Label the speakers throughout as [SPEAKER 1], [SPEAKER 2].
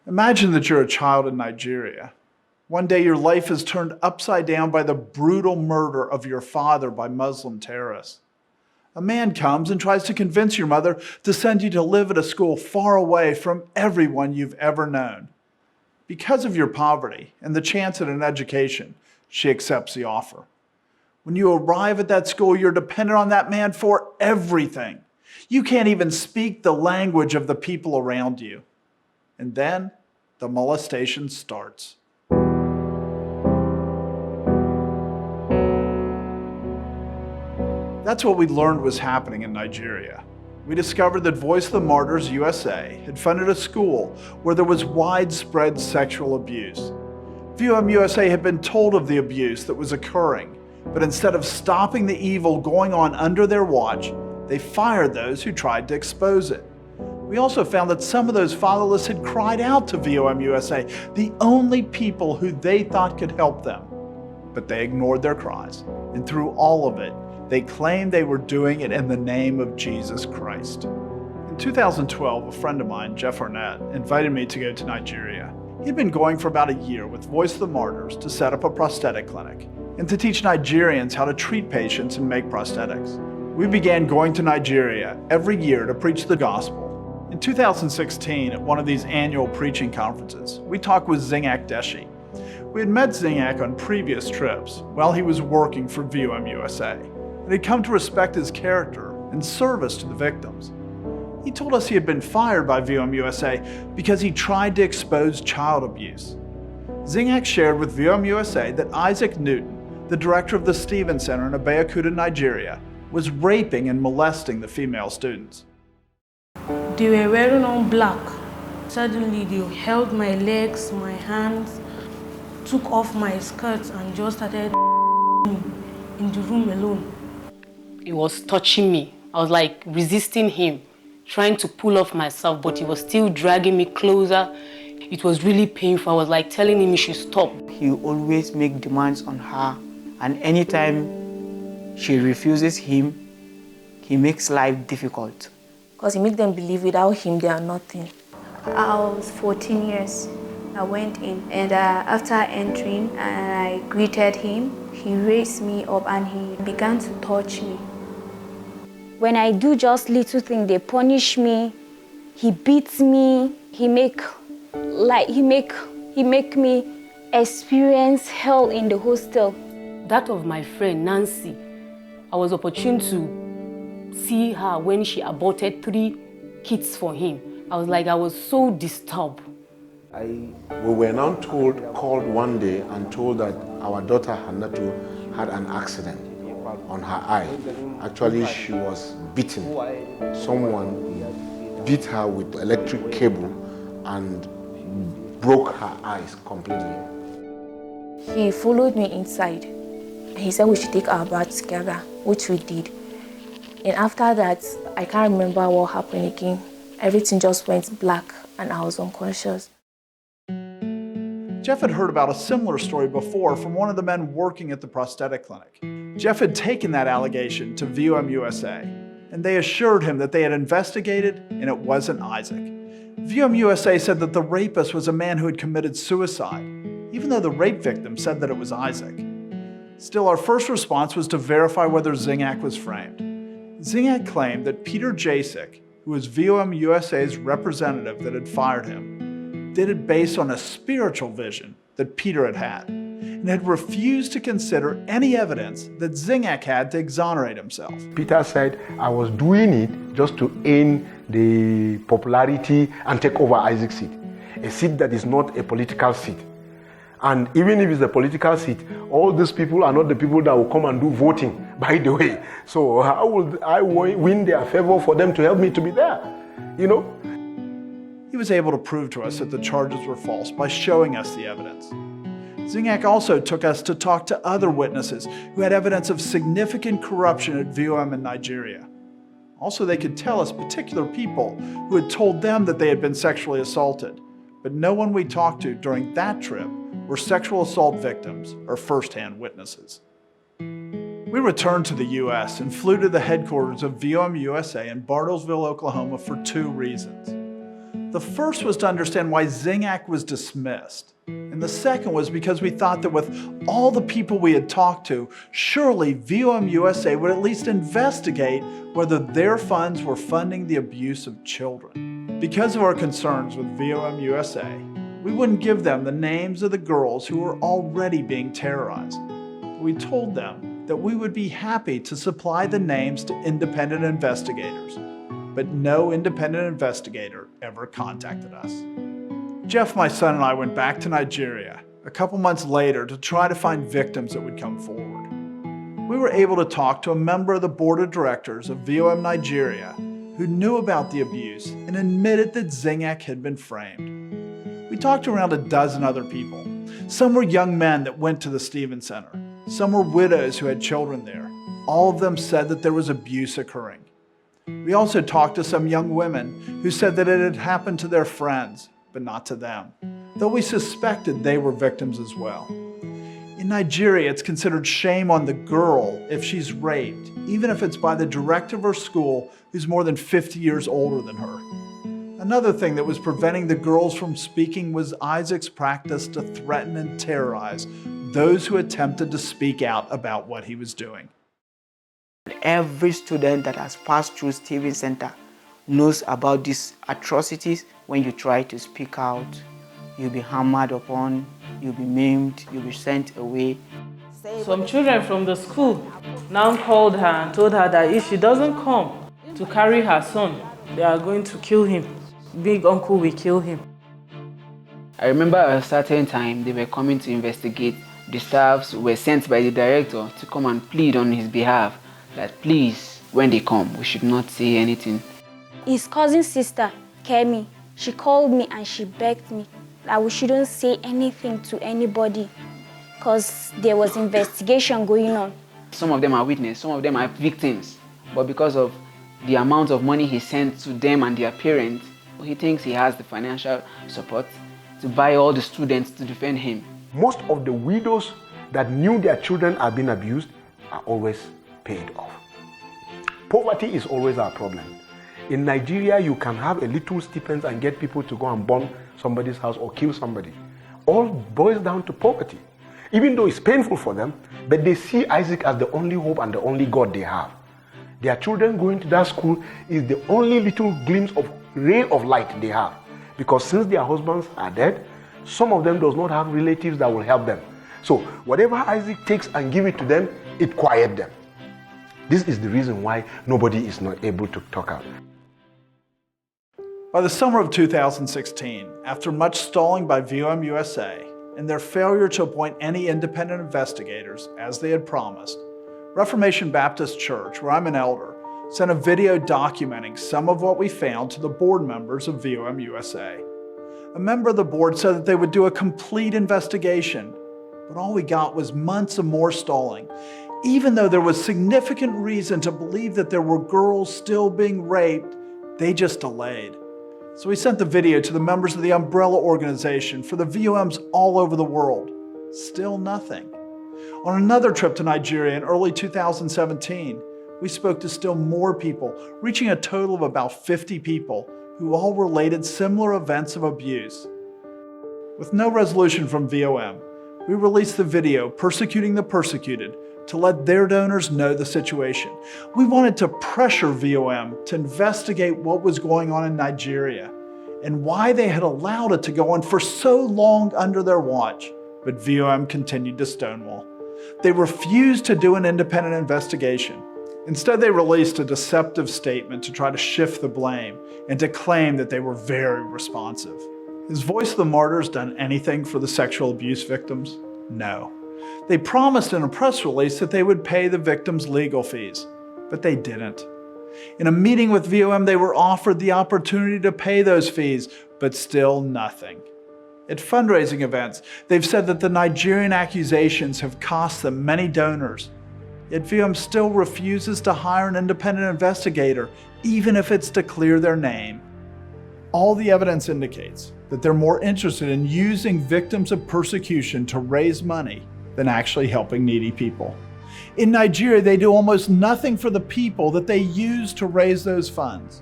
[SPEAKER 1] Imagine that you're a child in Nigeria. One day your life is turned upside down by the brutal murder of your father by Muslim terrorists. A man comes and tries to convince your mother to send you to live at a school far away from everyone you've ever known. Because of your poverty and the chance at an education, she accepts the offer. When you arrive at that school, you're dependent on that man for everything. You can't even speak the language of the people around you. And then the molestation starts. That's what we learned was happening in Nigeria. We discovered that Voice of the Martyrs USA had funded a school where there was widespread sexual abuse. VOM USA had been told of the abuse that was occurring, but instead of stopping the evil going on under their watch, they fired those who tried to expose it. We also found that some of those fatherless had cried out to VOM USA, the only people who they thought could help them. But they ignored their cries, and through all of it, they claimed they were doing it in the name of Jesus Christ. In 2012, a friend of mine, Jeff Arnett, invited me to go to Nigeria. He'd been going for about a year with Voice of the Martyrs to set up a prosthetic clinic and to teach Nigerians how to treat patients and make prosthetics. We began going to Nigeria every year to preach the gospel. In 2016, at one of these annual preaching conferences, we talked with Zinyak Deshi. We had met Zinyak on previous trips while he was working for VOM USA, and had come to respect his character and service to the victims. He told us he had been fired by VOM USA because he tried to expose child abuse. Zinyak shared with VOM USA that Isaac Newton, the director of the Stephen Center in Abeokuta, Nigeria, was raping and molesting the female students.
[SPEAKER 2] They were wearing all black. Suddenly they held my legs, my hands, took off my skirts and just started in the room alone.
[SPEAKER 3] He was touching me. I was like resisting him, trying to pull off myself, but he was still dragging me closer. It was really painful. I was like telling him he should stop.
[SPEAKER 4] He always make demands on her, and anytime she refuses him, he makes life difficult.
[SPEAKER 5] Because he makes them believe without him they are nothing.
[SPEAKER 6] I was 14 years. I went in, and after entering and I greeted him, he raised me up and he began to touch me.
[SPEAKER 5] When I do just little things, they punish me. He beats me. He make me experience hell in the hostel.
[SPEAKER 3] That of my friend Nancy, I was opportune to see her when she aborted 3 kids for him. I was so disturbed.
[SPEAKER 7] We were now called one day and told that our daughter Hannatu had an accident on her eye. Actually, she was beaten. Someone beat her with electric cable and broke her eyes completely.
[SPEAKER 5] He followed me inside. He said we should take our bath together, which we did. And after that, I can't remember what happened again. Everything just went black and I was unconscious.
[SPEAKER 1] Jeff had heard about a similar story before from one of the men working at the prosthetic clinic. Jeff had taken that allegation to VOM USA, and they assured him that they had investigated and it wasn't Isaac. VOM USA said that the rapist was a man who had committed suicide, even though the rape victim said that it was Isaac. Still, our first response was to verify whether Zinyak was framed. Zinyak claimed that Peter Jasek, who was VOM USA's representative that had fired him, did it based on a spiritual vision that Peter had and had refused to consider any evidence that Zinyak had to exonerate himself.
[SPEAKER 8] Peter said, I was doing it just to gain the popularity and take over Isaac's seat, a seat that is not a political seat. And even if it's a political seat, all these people are not the people that will come and do voting, by the way. So how would I win their favor for them to help me to be there? You know?
[SPEAKER 1] He was able to prove to us that the charges were false by showing us the evidence. Zinyak also took us to talk to other witnesses who had evidence of significant corruption at VOM in Nigeria. Also, they could tell us particular people who had told them that they had been sexually assaulted, but no one we talked to during that trip were sexual assault victims or first-hand witnesses. We returned to the U.S. and flew to the headquarters of VOM USA in Bartlesville, Oklahoma for 2 reasons. The first was to understand why ZINGAC was dismissed. And the second was because we thought that with all the people we had talked to, surely VOM USA would at least investigate whether their funds were funding the abuse of children. Because of our concerns with VOM USA, we wouldn't give them the names of the girls who were already being terrorized. We told them that we would be happy to supply the names to independent investigators, but no independent investigator ever contacted us. Jeff, my son, and I went back to Nigeria a couple months later to try to find victims that would come forward. We were able to talk to a member of the board of directors of VOM Nigeria who knew about the abuse and admitted that ZINGAC had been framed. We talked to around a dozen other people. Some were young men that went to the Stevens Center. Some were widows who had children there. All of them said that there was abuse occurring. We also talked to some young women who said that it had happened to their friends, but not to them, though we suspected they were victims as well. In Nigeria, it's considered shame on the girl if she's raped, even if it's by the director of her school who's more than 50 years older than her. Another thing that was preventing the girls from speaking was Isaac's practice to threaten and terrorize those who attempted to speak out about what he was doing.
[SPEAKER 4] Every student that has passed through Stevens Center knows about these atrocities. When you try to speak out, you'll be hammered upon, you'll be maimed, you'll be sent away.
[SPEAKER 9] Some children from the school now called her and told her that if she doesn't come to carry her son, they are going to kill him. Big uncle will kill him.
[SPEAKER 10] I remember at a certain time they were coming to investigate. The staffs were sent by the director to come and plead on his behalf that please, when they come, we should not say anything.
[SPEAKER 11] His cousin's sister, Kemi, she called me and she begged me that we shouldn't say anything to anybody because there was investigation going on.
[SPEAKER 10] Some of them are witnesses, some of them are victims, but because of the amount of money he sent to them and their parents, he thinks he has the financial support to buy all the students to defend him.
[SPEAKER 8] Most of the widows that knew their children are being abused are always paid off. Poverty is always our problem. In Nigeria, you can have a little stipend and get people to go and burn somebody's house or kill somebody. All boils down to poverty. Even though it's painful for them, but they see Isaac as the only hope and the only God they have. Their children going to that school is the only little glimpse of ray of light they have. Because since their husbands are dead, some of them does not have relatives that will help them. So whatever Isaac takes and give it to them, it quiets them. This is the reason why nobody is not able to talk out.
[SPEAKER 1] By the summer of 2016, after much stalling by VOM USA and their failure to appoint any independent investigators as they had promised, Reformation Baptist Church, where I'm an elder, sent a video documenting some of what we found to the board members of VOM USA. A member of the board said that they would do a complete investigation, but all we got was months of more stalling, even though there was significant reason to believe that there were girls still being raped. They just delayed. So we sent the video to the members of the umbrella organization for the VOMs all over the world. Still nothing. On another trip to Nigeria in early 2017, we spoke to still more people, reaching a total of about 50 people who all related similar events of abuse. With no resolution from VOM, we released the video Persecuting the Persecuted to let their donors know the situation. We wanted to pressure VOM to investigate what was going on in Nigeria and why they had allowed it to go on for so long under their watch, but VOM continued to stonewall. They refused to do an independent investigation. Instead, they released a deceptive statement to try to shift the blame and to claim that they were very responsive. Has Voice of the Martyrs done anything for the sexual abuse victims? No. They promised in a press release that they would pay the victims' legal fees, but they didn't. In a meeting with VOM, they were offered the opportunity to pay those fees, but still nothing. At fundraising events, they've said that the Nigerian accusations have cost them many donors. Yet VOM still refuses to hire an independent investigator, even if it's to clear their name. All the evidence indicates that they're more interested in using victims of persecution to raise money than actually helping needy people. In Nigeria, they do almost nothing for the people that they use to raise those funds.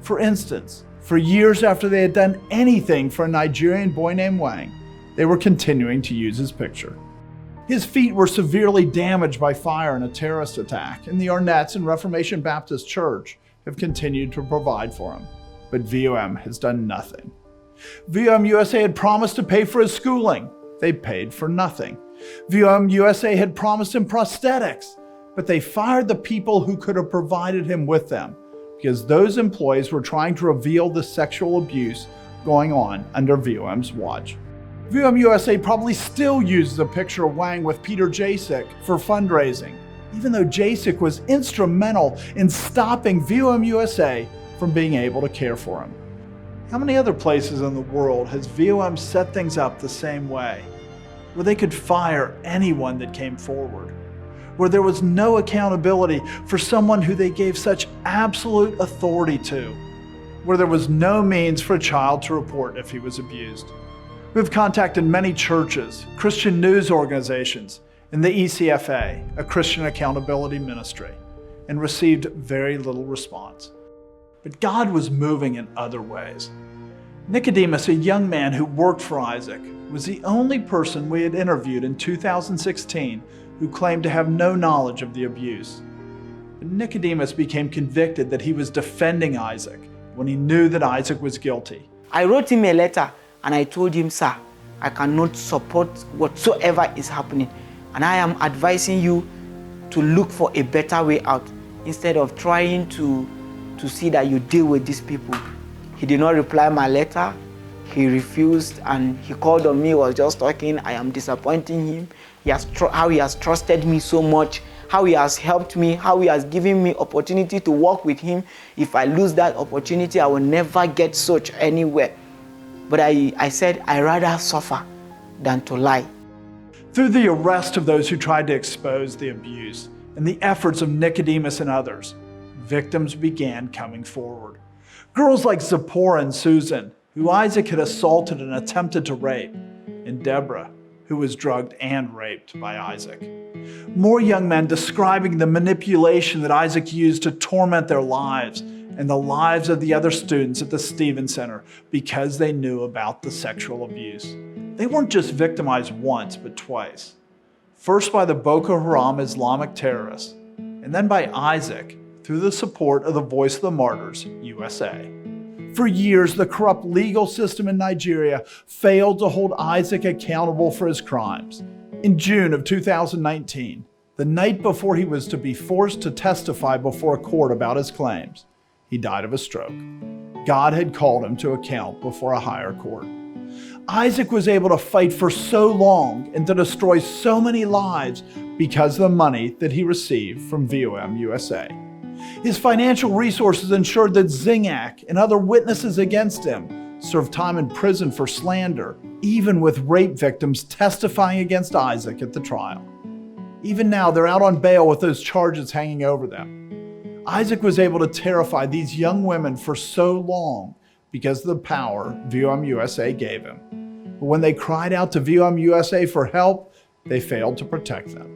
[SPEAKER 1] For instance, For years after they had done anything for a Nigerian boy named Wang, they were continuing to use his picture. His feet were severely damaged by fire in a terrorist attack, and the Arnettes and Reformation Baptist Church have continued to provide for him. But VOM has done nothing. VOM USA had promised to pay for his schooling. They paid for nothing. VOM USA had promised him prosthetics, but they fired the people who could have provided him with them because those employees were trying to reveal the sexual abuse going on under VOM's watch. VOM USA probably still uses a picture of Wang with Peter Jasek for fundraising, even though Jasek was instrumental in stopping VOM USA from being able to care for him. How many other places in the world has VOM set things up the same way, where they could fire anyone that came forward, where there was no accountability for someone who they gave such absolute authority to, where there was no means for a child to report if he was abused? We've contacted many churches, Christian news organizations, and the ECFA, a Christian accountability ministry, and received very little response. But God was moving in other ways. Nicodemus, a young man who worked for Isaac, was the only person we had interviewed in 2016 who claimed to have no knowledge of the abuse. But Nicodemus became convicted that he was defending Isaac when he knew that Isaac was guilty.
[SPEAKER 4] I wrote him a letter and I told him, sir, I cannot support whatsoever is happening, and I am advising you to look for a better way out instead of trying to see that you deal with these people. He did not reply my letter. He refused, and he called on me, was just talking. I am disappointing him. How he has trusted me so much, how he has helped me, how he has given me opportunity to work with him. If I lose that opportunity, I will never get such anywhere. But I said, I rather suffer than to lie.
[SPEAKER 1] Through the arrest of those who tried to expose the abuse and the efforts of Nicodemus and others, victims began coming forward. Girls like Zipporah and Susan, who Isaac had assaulted and attempted to rape, and Deborah, who was drugged and raped by Isaac. More young men describing the manipulation that Isaac used to torment their lives and the lives of the other students at the Stephen Center because they knew about the sexual abuse. They weren't just victimized once, but twice. First by the Boko Haram Islamic terrorists, and then by Isaac through the support of the Voice of the Martyrs USA. For years, the corrupt legal system in Nigeria failed to hold Isaac accountable for his crimes. In June of 2019, the night before he was to be forced to testify before a court about his claims, he died of a stroke. God had called him to account before a higher court. Isaac was able to fight for so long and to destroy so many lives because of the money that he received from VOM USA. His financial resources ensured that Zingac and other witnesses against him served time in prison for slander, even with rape victims testifying against Isaac at the trial. Even now, they're out on bail with those charges hanging over them. Isaac was able to terrify these young women for so long because of the power VOM USA gave him. But when they cried out to VOM USA for help, they failed to protect them.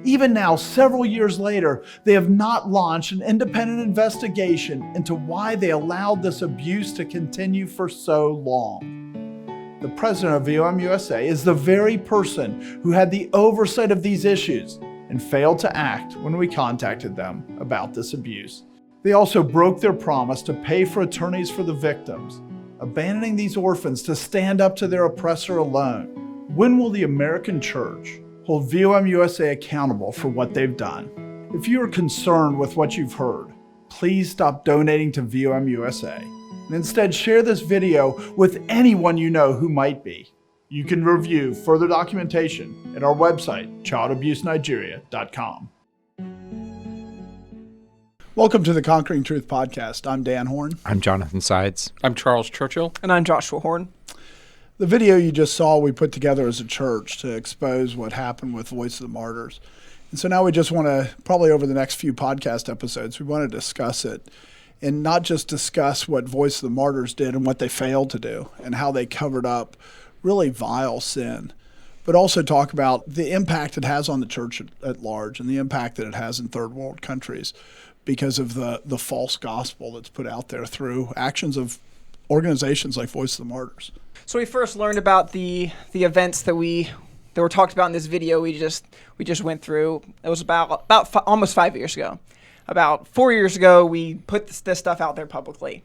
[SPEAKER 1] Even now, several years later, they have not launched an independent investigation into why they allowed this abuse to continue for so long. The president of VOM USA is the very person who had the oversight of these issues and failed to act when we contacted them about this abuse. They also broke their promise to pay for attorneys for the victims, abandoning these orphans to stand up to their oppressor alone. When will the American church hold VOM USA accountable for what they've done? If you are concerned with what you've heard, please stop donating to VOM USA and instead share this video with anyone you know who might be. You can review further documentation at our website, childabusenigeria.com. Welcome to the Conquering Truth podcast. I'm Dan Horn.
[SPEAKER 12] I'm Jonathan Sides.
[SPEAKER 13] I'm Charles Churchill.
[SPEAKER 14] And I'm Joshua Horn.
[SPEAKER 1] The video you just saw, we put together as a church to expose what happened with Voice of the Martyrs. And so now we just want to, probably over the next few podcast episodes, we want to discuss it and not just discuss what Voice of the Martyrs did and what they failed to do and how they covered up really vile sin, but also talk about the impact it has on the church at large and the impact that it has in third world countries because of the false gospel that's put out there through actions of organizations like Voice of the Martyrs.
[SPEAKER 12] So we first learned about the events that were talked about in this video we just went through. It was about almost 5 years ago. About 4 years ago, we put this stuff out there publicly.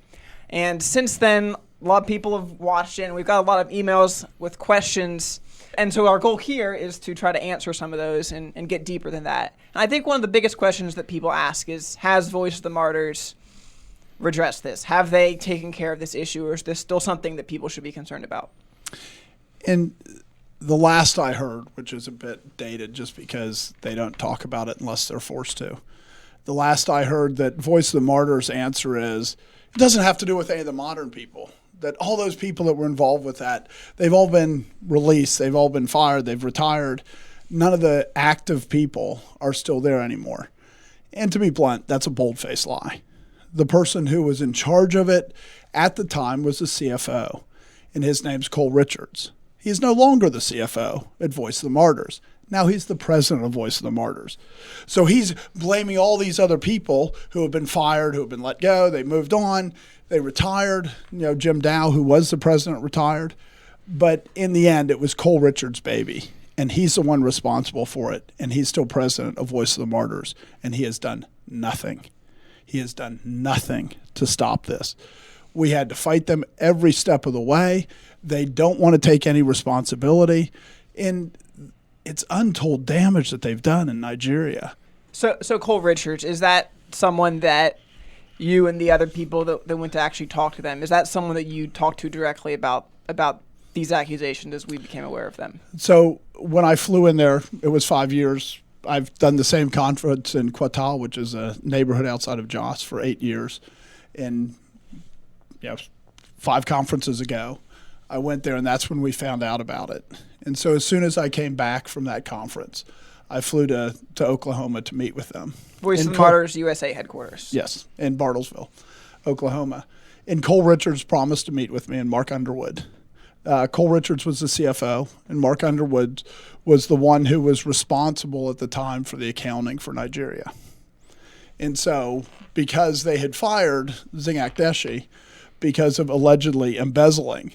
[SPEAKER 12] And since then, a lot of people have watched it, and we've got a lot of emails with questions. And so our goal here is to try to answer some of those and get deeper than that. And I think one of the biggest questions that people ask is, has Voice of the Martyrs redressed this? Have they taken care of this issue, or is this still something that people should be concerned about?
[SPEAKER 1] And the last I heard, which is a bit dated just because they don't talk about it unless they're forced to, the last I heard that Voice of the Martyrs' answer is, it doesn't have to do with any of the modern people. That all those people that were involved with that, they've all been released, they've all been fired, they've retired. None of the active people are still there anymore. And to be blunt, that's a bold-faced lie. The person who was in charge of it at the time was the CFO, and his name's Cole Richards. He is no longer the CFO at Voice of the Martyrs. Now he's the president of Voice of the Martyrs. So he's blaming all these other people who have been fired, who have been let go, they moved on, they retired. You know, Jim Dow, who was the president, retired. But in the end, it was Cole Richards' baby, and he's the one responsible for it, and he's still president of Voice of the Martyrs, and he has done nothing. He has done nothing to stop this. We had to fight them every step of the way. They don't want to take any responsibility. And it's untold damage that they've done in Nigeria.
[SPEAKER 12] So Cole Richards, is that someone that you and the other people that went to actually talk to them, is that someone that you talked to directly about these accusations as we became aware of them? So when I flew in there, it was 5 years. I've done the same conference in Quatal, which is a neighborhood outside of Jos, for 8 years. And 5 conferences ago, I went there, and that's when we found out about it. And so as soon as I came back from that conference, I flew to Oklahoma to meet with them. Voice of the Martyrs USA headquarters. Yes, in Bartlesville, Oklahoma. And Cole Richards promised to meet with me, and Mark Underwood. Cole Richards was the CFO, and Mark Underwood was the one who was responsible at the time for the accounting for Nigeria. And so because they had fired Zingak Deshi because of allegedly embezzling,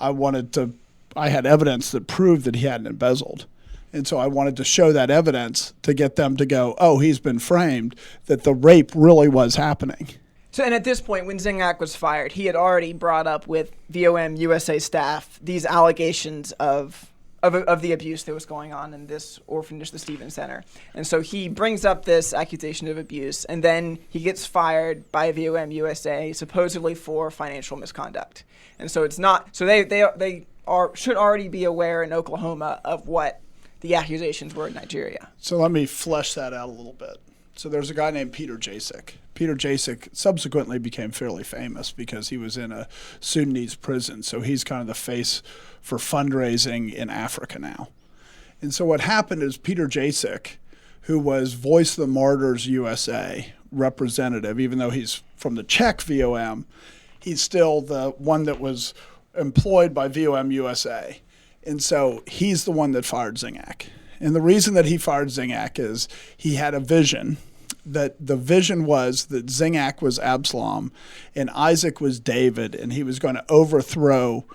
[SPEAKER 12] I had evidence that proved that he hadn't embezzled. And so I wanted to show that evidence to get them to go, oh, he's been framed, that the rape really was happening. So, and at this point, when Zingak was fired, he had already brought up with VOM USA staff these allegations of the abuse that was going on in this orphanage, the Stevens Center. And so he brings up this accusation of abuse, and then he gets fired by VOM USA, supposedly for financial misconduct. And so it's not, so they should already be aware in Oklahoma of what the accusations were in Nigeria. So let me flesh that out a little bit. So there's a guy named Peter Jasek. Peter Jasek subsequently became fairly famous because he was in a Sudanese prison. So he's kind of the face for fundraising in Africa now. And so what happened is Peter Jasek, who was Voice of the Martyrs USA representative, even though he's from the Czech VOM, he's still the one that was employed by VOM USA. And so he's the one that fired Zingak. And the reason that he fired Zingak is he had a vision, that the vision was that Zingak was Absalom and Isaac was David, and he was going to overthrow,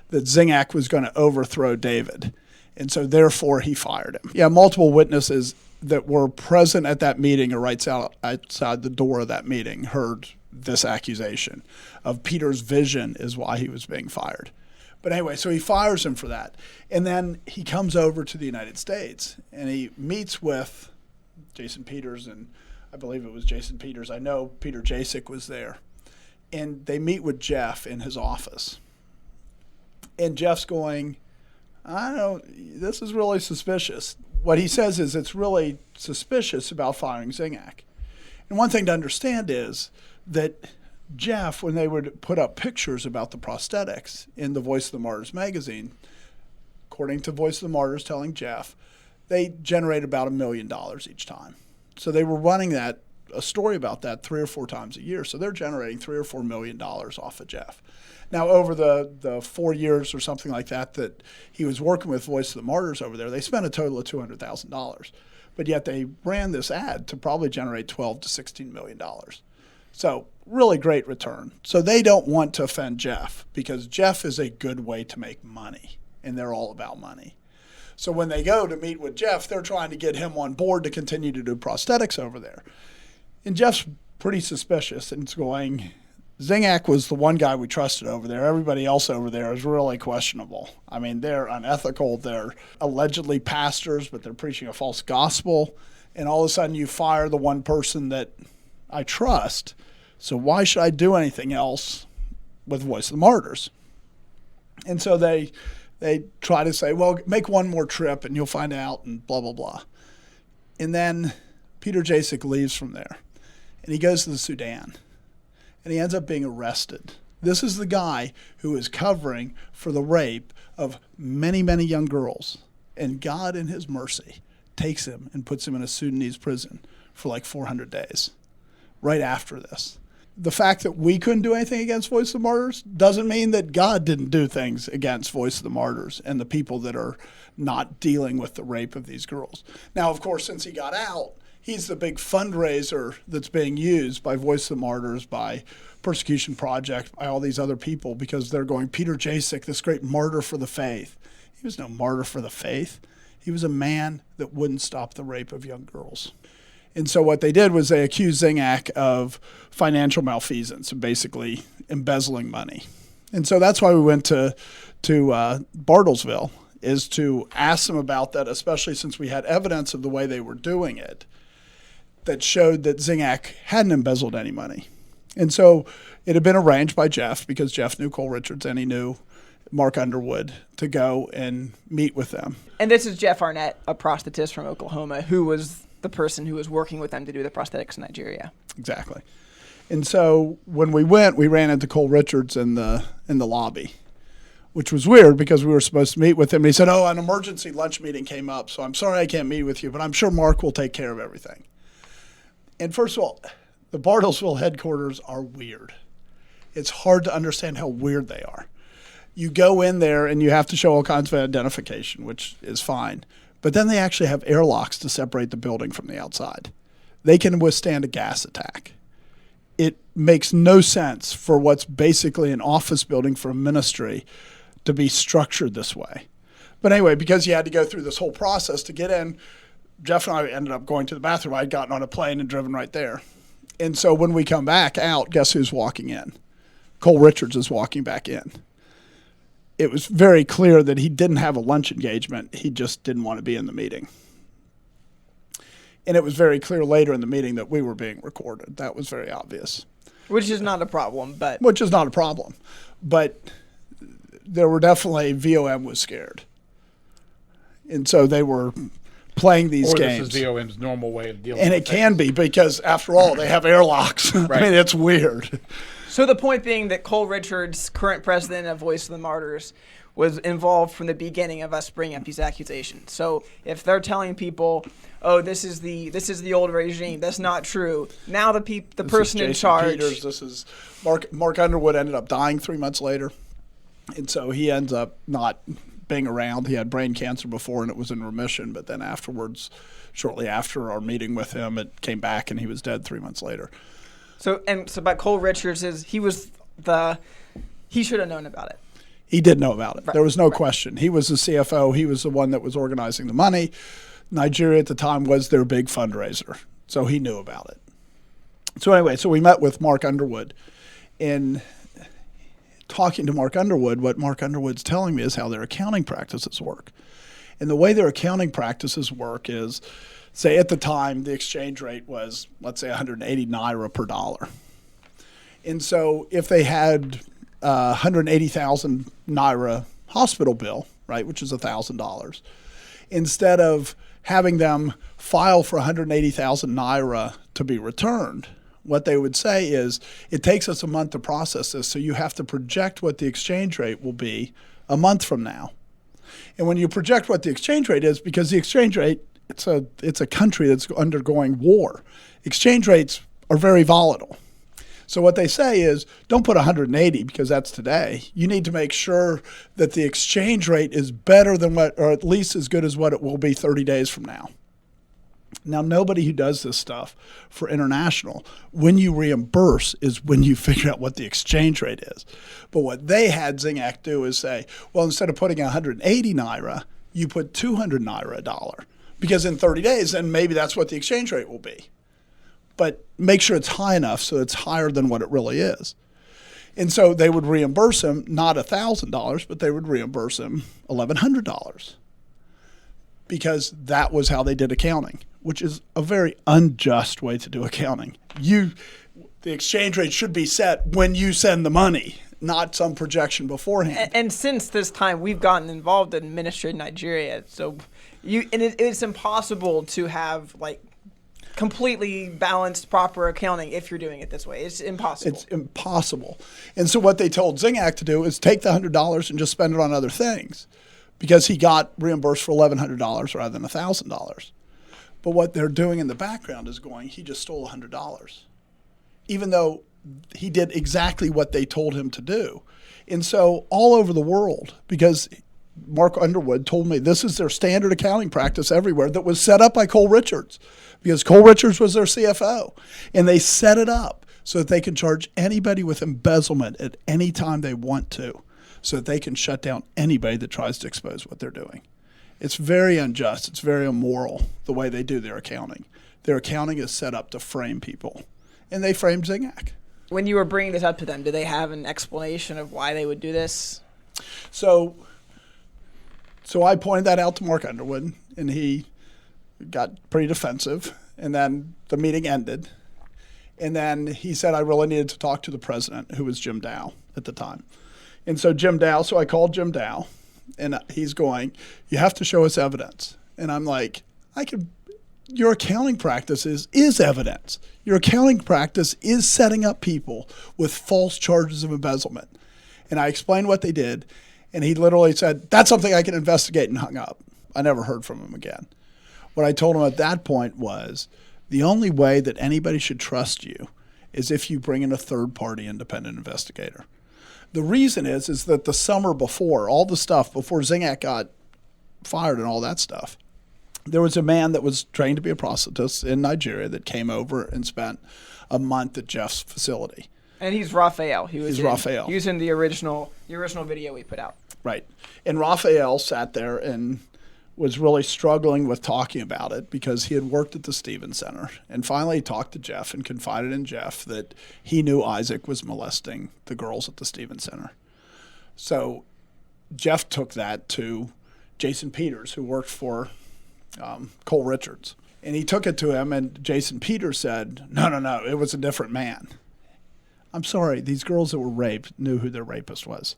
[SPEAKER 12] that Zingak was going to overthrow David. And so therefore he fired him. Yeah, multiple witnesses that were present at that meeting or right outside the door of that meeting heard this accusation of Peter's vision is why he was being fired. But anyway, so he fires him for that. And then he comes over to the United States and he meets with Jason Peters, and I believe it was Jason Peters. I know Peter Jasek was there. And they meet with Jeff in his office. And Jeff's going, this is really suspicious. What he says is it's really suspicious about firing Zingak. And one thing to understand is that Jeff, when they would put up pictures about the prosthetics in the Voice of the Martyrs magazine, according to Voice of the Martyrs telling Jeff, they generate about $1 million each time. So they were running a story about that 3 or 4 times a year. So they're generating $3 or $4 million off of Jeff. Now, over the 4 years or something like that he was working with Voice of the Martyrs over there, they spent a total of $200,000. But yet they ran this ad to probably generate $12 to $16 million. So really great return. So they don't want to offend Jeff because Jeff is a good way to make money, and they're all about money. So when they go to meet with Jeff, they're trying to get him on board to continue to do prosthetics over there. And Jeff's pretty suspicious and it's going, Zingac was the one guy we trusted over there. Everybody else over there is really questionable. I mean, they're unethical. They're allegedly pastors, but they're preaching a false gospel. And all of a sudden you fire the one person that I trust. So why should I do anything else with Voice of the Martyrs? And so they try to say, well, make one more trip and you'll find out and blah, blah, blah. And then Peter Jasek leaves from there and he goes to the Sudan and he ends up being arrested. This is the guy who is covering for the rape of many, many young girls. And God in his mercy takes him and puts him in a Sudanese prison for like 400 days right after this. The fact that we couldn't do anything against Voice of the Martyrs doesn't mean that God didn't do things against Voice of the Martyrs and the people that are not dealing with the rape of these girls. Now, of course, since he got out, he's the big fundraiser that's being used by Voice of the Martyrs, by Persecution Project, by all these other people, because they're going, Peter Jasek, this great martyr for the faith. He was no martyr for the faith. He was a man that wouldn't stop the rape of young girls. And so what they did was they accused Zingac of financial malfeasance and basically embezzling money. And so that's why we went to Bartlesville, is to ask them about that, especially since we had evidence of the way they were doing it that showed that Zingac hadn't embezzled any money. And so it had been arranged by Jeff, because Jeff knew Cole Richards and he knew Mark Underwood, to go and meet with them.
[SPEAKER 13] And this is Jeff Arnett, a prosthetist from Oklahoma, who was the person who was working with them to do the prosthetics in Nigeria.
[SPEAKER 12] Exactly. And so when we went, we ran into Cole Richards in the lobby, which was weird because we were supposed to meet with him. And he said, oh, an emergency lunch meeting came up, so I'm sorry I can't meet with you, but I'm sure Mark will take care of everything. And first of all, the Bartlesville headquarters are weird. It's hard to understand how weird they are. You go in there and you have to show all kinds of identification, which is fine. But then they actually have airlocks to separate the building from the outside. They can withstand a gas attack. It makes no sense for what's basically an office building for a ministry to be structured this way. But anyway, because you had to go through this whole process to get in, Jeff and I ended up going to the bathroom. I'd gotten on a plane and driven right there. And so when we come back out, guess who's walking in? Cole Richards is walking back in. It was very clear that he didn't have a lunch engagement. He just didn't want to be in the meeting. And it was very clear later in the meeting that we were being recorded. That was very obvious.
[SPEAKER 13] Which is not a problem, but...
[SPEAKER 12] Which is not a problem. But there were definitely, VOM was scared. And so they were playing these games.
[SPEAKER 14] This is VOM's normal way of dealing
[SPEAKER 12] and
[SPEAKER 14] with
[SPEAKER 12] it can be, because after all, they have airlocks. Right. I mean, it's weird.
[SPEAKER 13] So the point being that Cole Richards, current president of Voice of the Martyrs, was involved from the beginning of us bringing up these accusations. So if they're telling people, oh, this is the old regime, that's not true. Now the person in charge.
[SPEAKER 12] Peters, this is Mark Underwood ended up dying 3 months later, and so he ends up not being around. He had brain cancer before and it was in remission, but then afterwards, shortly after our meeting with him, it came back and he was dead 3 months later.
[SPEAKER 13] So about Cole Richards is he should have known about it.
[SPEAKER 12] He did know about it. Right. There was no question. He was the CFO. He was the one that was organizing the money. Nigeria at the time was their big fundraiser, so he knew about it. So anyway, so we met with Mark Underwood. In talking to Mark Underwood, what Mark Underwood's telling me is how their accounting practices work. And the way their accounting practices work is, say at the time the exchange rate was, let's say, 180 Naira per dollar. And so if they had 180,000 Naira hospital bill, right, which is $1,000, instead of having them file for 180,000 Naira to be returned, what they would say is, it takes us a month to process this, so you have to project what the exchange rate will be a month from now. And when you project what the exchange rate is, because the exchange rate, it's a country that's undergoing war, exchange rates are very volatile. So what they say is, don't put 180 because that's today. You need to make sure that the exchange rate is better than what, or at least as good as what it will be 30 days from now. Now, nobody who does this stuff for international, when you reimburse is when you figure out what the exchange rate is. But what they had Zingac do is say, well, instead of putting 180 Naira, you put 200 Naira a dollar. Because in 30 days, then maybe that's what the exchange rate will be. But make sure it's high enough so it's higher than what it really is. And so they would reimburse him not $1,000, but they would reimburse him $1,100. Because that was how they did accounting, which is a very unjust way to do accounting. The exchange rate should be set when you send the money, not some projection beforehand.
[SPEAKER 13] And since this time, we've gotten involved in ministry in Nigeria. So it's impossible to have like completely balanced, proper accounting if you're doing it this way. It's impossible.
[SPEAKER 12] It's impossible. And so what they told Zingac to do is take the $100 and just spend it on other things, because he got reimbursed for $1,100 rather than $1,000. But what they're doing in the background is he just stole $100, even though he did exactly what they told him to do. And so all over the world, because Mark Underwood told me this is their standard accounting practice everywhere, that was set up by Cole Richards, because Cole Richards was their CFO. And they set it up so that they can charge anybody with embezzlement at any time they want to, so that they can shut down anybody that tries to expose what they're doing. It's very unjust. It's very immoral the way they do their accounting. Their accounting is set up to frame people, and they framed Zingac.
[SPEAKER 13] When you were bringing this up to them, did they have an explanation of why they would do this?
[SPEAKER 12] So I pointed that out to Mark Underwood, and he got pretty defensive, and then the meeting ended. And then he said I really needed to talk to the president, who was Jim Dow at the time. And so I called Jim Dow, and he's going, you have to show us evidence. And I'm like, your accounting practice is evidence. Your accounting practice is setting up people with false charges of embezzlement. And I explained what they did, and he literally said, that's something I can investigate, and hung up. I never heard from him again. What I told him at that point was, the only way that anybody should trust you is if you bring in a third-party independent investigator. The reason is that the summer before, all the stuff, before Zingac got fired and all that stuff, there was a man that was trained to be a prosthetist in Nigeria that came over and spent a month at Jeff's facility.
[SPEAKER 13] And he's Raphael.
[SPEAKER 12] Raphael.
[SPEAKER 13] He was in the original video we put out.
[SPEAKER 12] Right. And Raphael sat there and was really struggling with talking about it, because he had worked at the Stevens Center. And finally he talked to Jeff and confided in Jeff that he knew Isaac was molesting the girls at the Stevens Center. So Jeff took that to Jason Peters, who worked for Cole Richards. And he took it to him, and Jason Peters said, no, it was a different man. I'm sorry, these girls that were raped knew who their rapist was.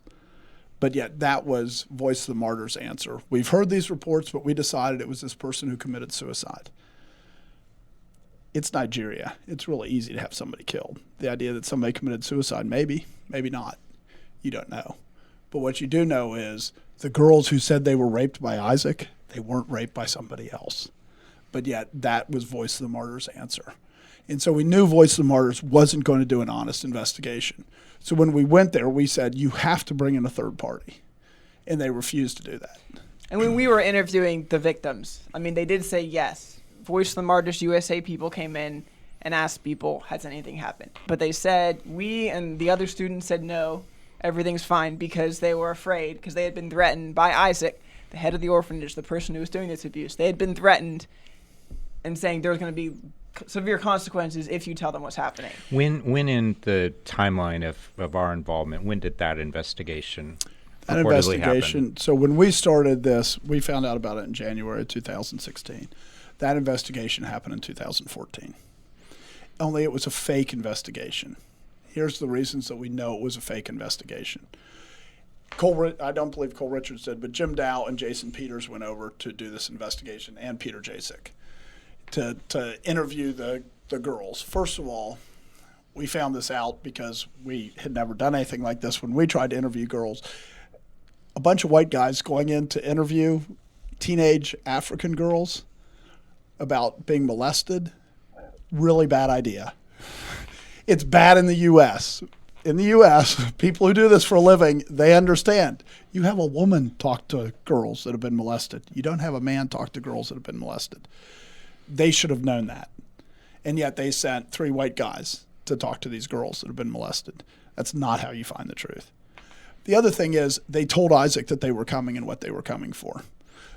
[SPEAKER 12] But yet that was Voice of the Martyrs' answer. We've heard these reports, but we decided it was this person who committed suicide. It's Nigeria. It's really easy to have somebody killed. The idea that somebody committed suicide, maybe not. You don't know. But what you do know is the girls who said they were raped by Isaac, they weren't raped by somebody else. But yet that was Voice of the Martyrs' answer. And so we knew Voice of the Martyrs wasn't going to do an honest investigation. So when we went there, we said, you have to bring in a third party. And they refused to do that.
[SPEAKER 13] And when we were interviewing the victims, I mean, they did say yes. Voice of the Martyrs USA people came in and asked people, has anything happened? But they said, we and the other students said no, everything's fine, because they were afraid, because they had been threatened by Isaac, the head of the orphanage, the person who was doing this abuse. They had been threatened and saying there was going to be severe consequences if you tell them what's happening.
[SPEAKER 14] When in the timeline of our involvement, when did that investigation happen?
[SPEAKER 12] So when we started this, we found out about it in January of 2016. That investigation happened in 2014. Only it was a fake investigation. Here's the reasons that we know it was a fake investigation. I don't believe Cole Richards did, but Jim Dow and Jason Peters went over to do this investigation, and Peter Jasek, to interview the girls. First of all, we found this out because we had never done anything like this. When we tried to interview girls, a bunch of white guys going in to interview teenage African girls about being molested, really bad idea. It's bad in the U.S. In the U.S., people who do this for a living, they understand. You have a woman talk to girls that have been molested. You don't have a man talk to girls that have been molested. they should have known that. And yet they sent 3 white guys to talk to these girls that have been molested. That's not how you find the truth. The other thing is they told Isaac that they were coming and what they were coming for.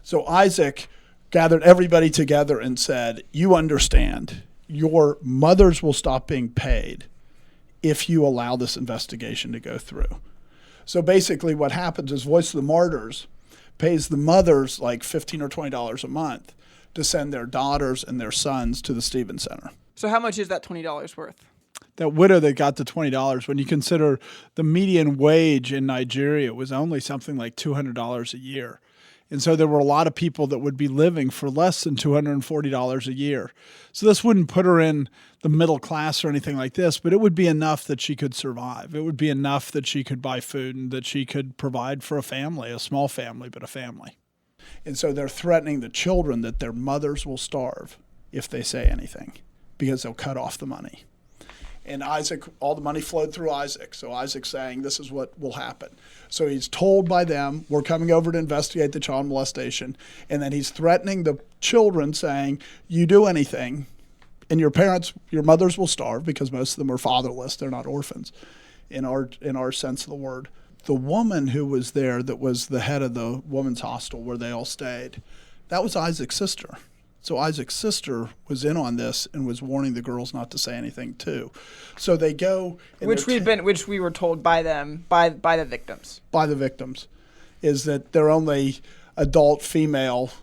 [SPEAKER 12] So Isaac gathered everybody together and said, you understand, your mothers will stop being paid if you allow this investigation to go through. So basically what happens is Voice of the Martyrs pays the mothers like $15 or $20 a month to send their daughters and their sons to the Stevens Center.
[SPEAKER 13] So how much is that $20 worth?
[SPEAKER 12] That widow that got the $20, when you consider the median wage in Nigeria was only something like $200 a year. And so there were a lot of people that would be living for less than $240 a year. So this wouldn't put her in the middle class or anything like this, but it would be enough that she could survive. It would be enough that she could buy food and that she could provide for a family, a small family, but a family. And so they're threatening the children that their mothers will starve if they say anything because they'll cut off the money. And Isaac, all the money flowed through Isaac. So Isaac's saying this is what will happen. So he's told by them, we're coming over to investigate the child molestation. And then he's threatening the children saying, you do anything and your parents, your mothers will starve because most of them are fatherless. They're not orphans in our sense of the word. The woman who was there that was the head of the women's hostel where they all stayed, that was Isaac's sister. So Isaac's sister was in on this and was warning the girls not to say anything too. So they go,
[SPEAKER 13] which we were told by them, by the victims.
[SPEAKER 12] By the victims, is that their only adult female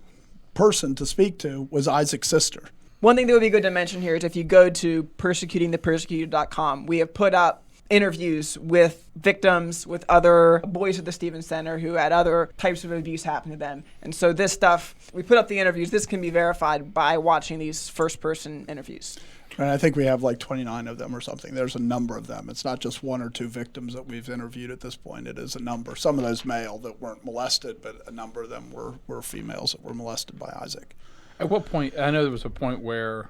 [SPEAKER 12] person to speak to was Isaac's sister.
[SPEAKER 13] One thing that would be good to mention here is if you go to persecutingthepersecuted.com, we have put up interviews with victims, with other boys at the Stevens Center who had other types of abuse happen to them. And so this stuff, we put up the interviews. This can be verified by watching these first-person interviews.
[SPEAKER 12] And I think we have like 29 of them or something. There's a number of them. It's not just 1 or 2 victims that we've interviewed at this point. It is a number. Some of those male that weren't molested, but a number of them were females that were molested by Isaac.
[SPEAKER 15] At what point, I know there was a point where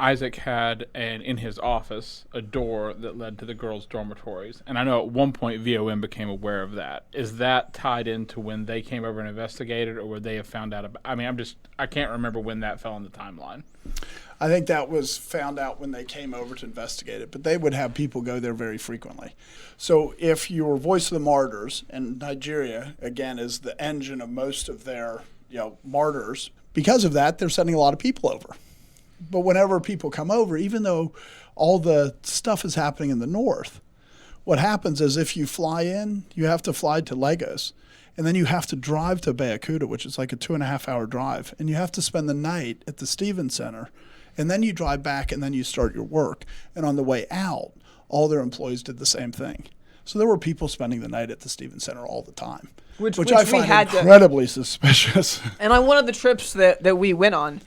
[SPEAKER 15] Isaac had in his office a door that led to the girls' dormitories. And I know at one point VOM became aware of that. Is that tied into when they came over and investigated, or would they have found out about, I can't remember when that fell on the timeline.
[SPEAKER 12] I think that was found out when they came over to investigate it, but they would have people go there very frequently. So if your Voice of the Martyrs, and Nigeria, again, is the engine of most of their martyrs, because of that, they're sending a lot of people over. But whenever people come over, even though all the stuff is happening in the north, what happens is if you fly in, you have to fly to Lagos. And then you have to drive to Abeokuta, which is like a 2.5-hour drive. And you have to spend the night at the Stevens Center. And then you drive back and then you start your work. And on the way out, all their employees did the same thing. So there were people spending the night at the Stevens Center all the time, which I find incredibly suspicious.
[SPEAKER 13] And on one of the trips that we went on,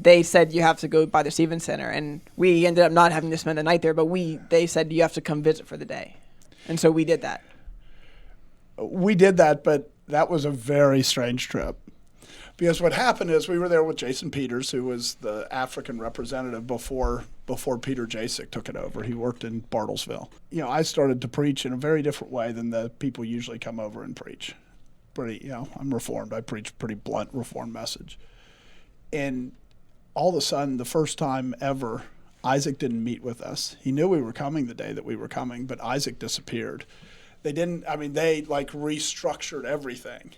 [SPEAKER 13] they said you have to go by the Stevens Center, and we ended up not having to spend the night there, but they said you have to come visit for the day. And so we did that.
[SPEAKER 12] We did that, but that was a very strange trip. Because what happened is we were there with Jason Peters, who was the African representative before Peter Jasek took it over. He worked in Bartlesville. I started to preach in a very different way than the people usually come over and preach. I'm Reformed. I preach a pretty blunt Reformed message. And all of a sudden, the first time ever, Isaac didn't meet with us. He knew we were coming the day that we were coming, but Isaac disappeared. They restructured everything,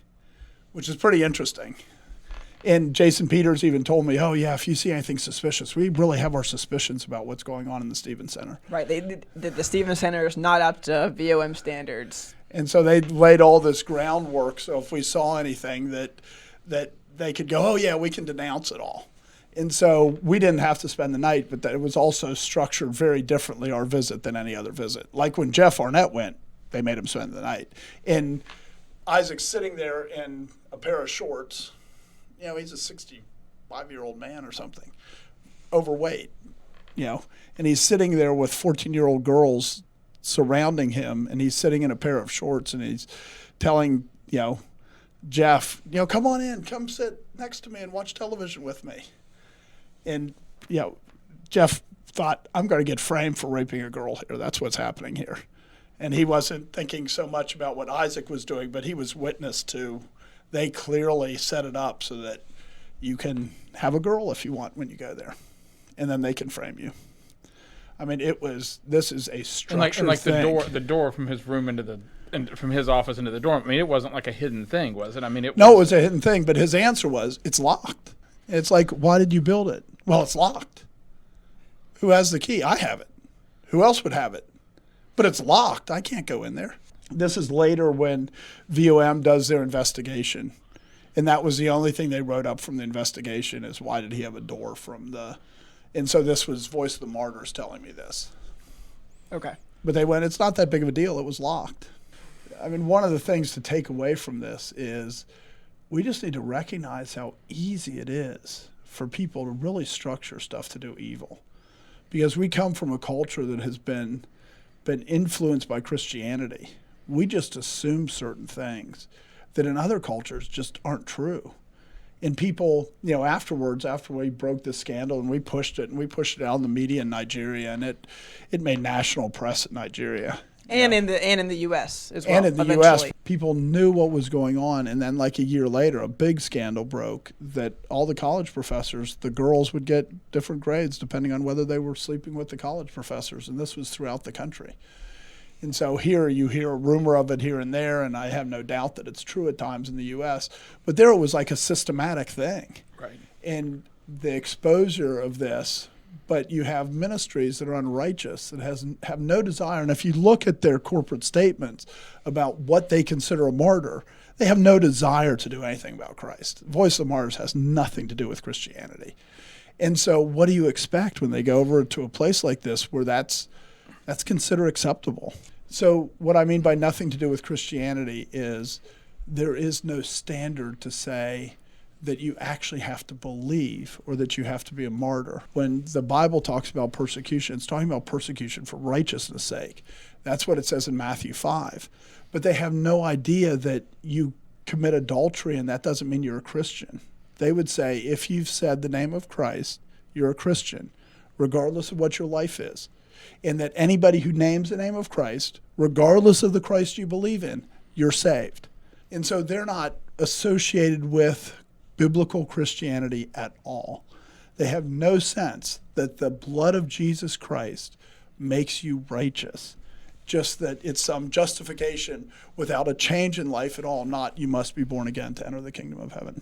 [SPEAKER 12] which is pretty interesting. And Jason Peters even told me, oh, yeah, if you see anything suspicious, we really have our suspicions about what's going on in the Stevens Center.
[SPEAKER 13] Right. The Stevens Center is not up to VOM standards.
[SPEAKER 12] And so they laid all this groundwork. So if we saw anything that they could go, oh, yeah, we can denounce it all. And so we didn't have to spend the night, but it was also structured very differently, our visit, than any other visit. Like when Jeff Arnett went, they made him spend the night. And Isaac's sitting there in a pair of shorts. He's a 65-year-old man or something, overweight, and he's sitting there with 14-year-old girls surrounding him, and he's sitting in a pair of shorts, and he's telling, Jeff, come on in, come sit next to me and watch television with me. And, Jeff thought, I'm going to get framed for raping a girl here. That's what's happening here. And he wasn't thinking so much about what Isaac was doing, but he was witness to. They clearly set it up so that, You can have a girl if you want when you go there, and then they can frame you. I mean, this is a structured thing.
[SPEAKER 15] the door from his room from his office into the dorm. I mean, it wasn't like a hidden thing, was it? I mean,
[SPEAKER 12] it was a hidden thing, but his answer was, it's locked. It's like, why did you build it? Well, it's locked. Who has the key? I have it. Who else would have it? But it's locked. I can't go in there. This is later when VOM does their investigation. And that was the only thing they wrote up from the investigation is why did he have a door from the... And so this was Voice of the Martyrs telling me this.
[SPEAKER 13] Okay.
[SPEAKER 12] But they went, it's not that big of a deal. It was locked. I mean, one of the things to take away from this is we just need to recognize how easy it is for people to really structure stuff to do evil. Because we come from a culture that has been influenced by Christianity. We just assume certain things that in other cultures just aren't true. And people, afterwards, after we broke this scandal and we pushed it out in the media in Nigeria, and it made national press in Nigeria.
[SPEAKER 13] And in the U.S. as well.
[SPEAKER 12] And in the U.S., people knew what was going on. And then like a year later, a big scandal broke that all the college professors, the girls would get different grades depending on whether they were sleeping with the college professors. And this was throughout the country. And so here you hear a rumor of it here and there, and I have no doubt that it's true at times in the U.S. But there it was like a systematic thing.
[SPEAKER 15] Right.
[SPEAKER 12] And the exposure of this, but you have ministries that are unrighteous, that have no desire. And if you look at their corporate statements about what they consider a martyr, they have no desire to do anything about Christ. Voice of the Martyrs has nothing to do with Christianity. And so what do you expect when they go over to a place like this where that's considered acceptable? So what I mean by nothing to do with Christianity is there is no standard to say that you actually have to believe or that you have to be a martyr. When the Bible talks about persecution, it's talking about persecution for righteousness' sake. That's what it says in Matthew 5. But they have no idea that you commit adultery and that doesn't mean you're a Christian. They would say, if you've said the name of Christ, you're a Christian, regardless of what your life is. And that anybody who names the name of Christ, regardless of the Christ you believe in, you're saved. And so they're not associated with biblical Christianity at all. They have no sense that the blood of Jesus Christ makes you righteous. Just that it's some justification without a change in life at all, not you must be born again to enter the kingdom of heaven.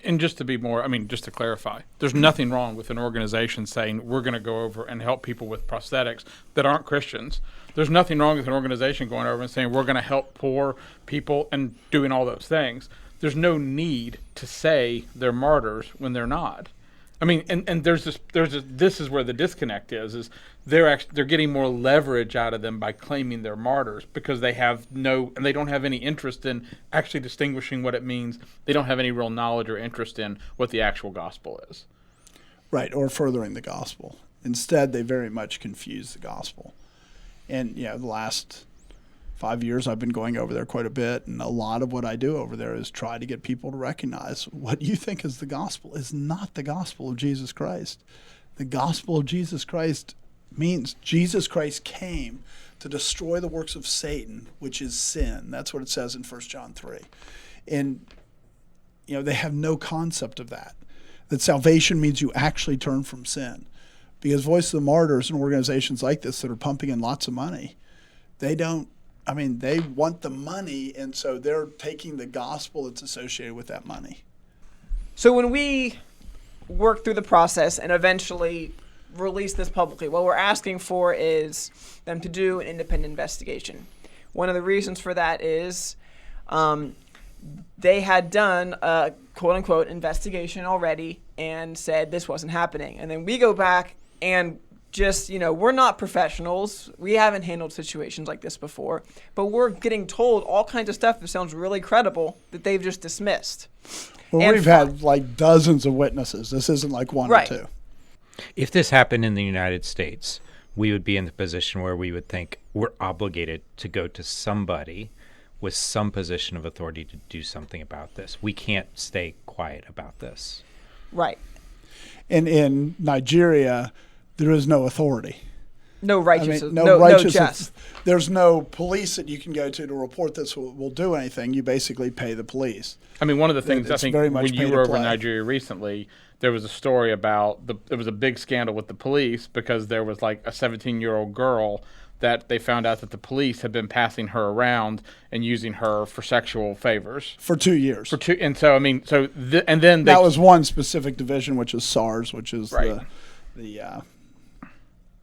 [SPEAKER 15] And just to clarify, there's nothing wrong with an organization saying we're going to go over and help people with prosthetics that aren't Christians. There's nothing wrong with an organization going over and saying we're going to help poor people and doing all those things. There's no need to say they're martyrs when they're not. I mean, and this is where the disconnect is they're getting more leverage out of them by claiming they're martyrs because they don't have any interest in actually distinguishing what it means. They don't have any real knowledge or interest in what the actual gospel is.
[SPEAKER 12] Right, or furthering the gospel. Instead, they very much confuse the gospel. And the last 5 years I've been going over there quite a bit, and a lot of what I do over there is try to get people to recognize what you think is the gospel is not the gospel of Jesus Christ. The gospel of Jesus Christ means Jesus Christ came to destroy the works of Satan, which is sin. That's what it says in 1 John 3. And they have no concept of that salvation means you actually turn from sin. Because Voice of the Martyrs and organizations like this that are pumping in lots of money, they want the money, and so they're taking the gospel that's associated with that money.
[SPEAKER 13] So when we work through the process and eventually release this publicly, what we're asking for is them to do an independent investigation. One of the reasons for that is they had done a quote-unquote investigation already and said this wasn't happening. And then we go back and just, we're not professionals. We haven't handled situations like this before, but we're getting told all kinds of stuff that sounds really credible that they've just dismissed.
[SPEAKER 12] Well, we've had like dozens of witnesses. This isn't like one or two.
[SPEAKER 14] If this happened in the United States, we would be in the position where we would think we're obligated to go to somebody with some position of authority to do something about this. We can't stay quiet about this.
[SPEAKER 13] Right.
[SPEAKER 12] And in Nigeria, there is no authority.
[SPEAKER 13] No righteous.
[SPEAKER 12] I mean,
[SPEAKER 13] no
[SPEAKER 12] righteous.
[SPEAKER 13] just.
[SPEAKER 12] There's no police that you can go to report this will do anything. You basically pay the police.
[SPEAKER 15] I mean, one of the things I think
[SPEAKER 12] very much
[SPEAKER 15] when you were over in Nigeria recently, there was a story about there was a big scandal with the police because there was like a 17-year-old girl that they found out that the police had been passing her around and using her for sexual favors
[SPEAKER 12] for 2 years.
[SPEAKER 15] And so I mean, and then
[SPEAKER 12] that was one specific division, which is SARS, which is the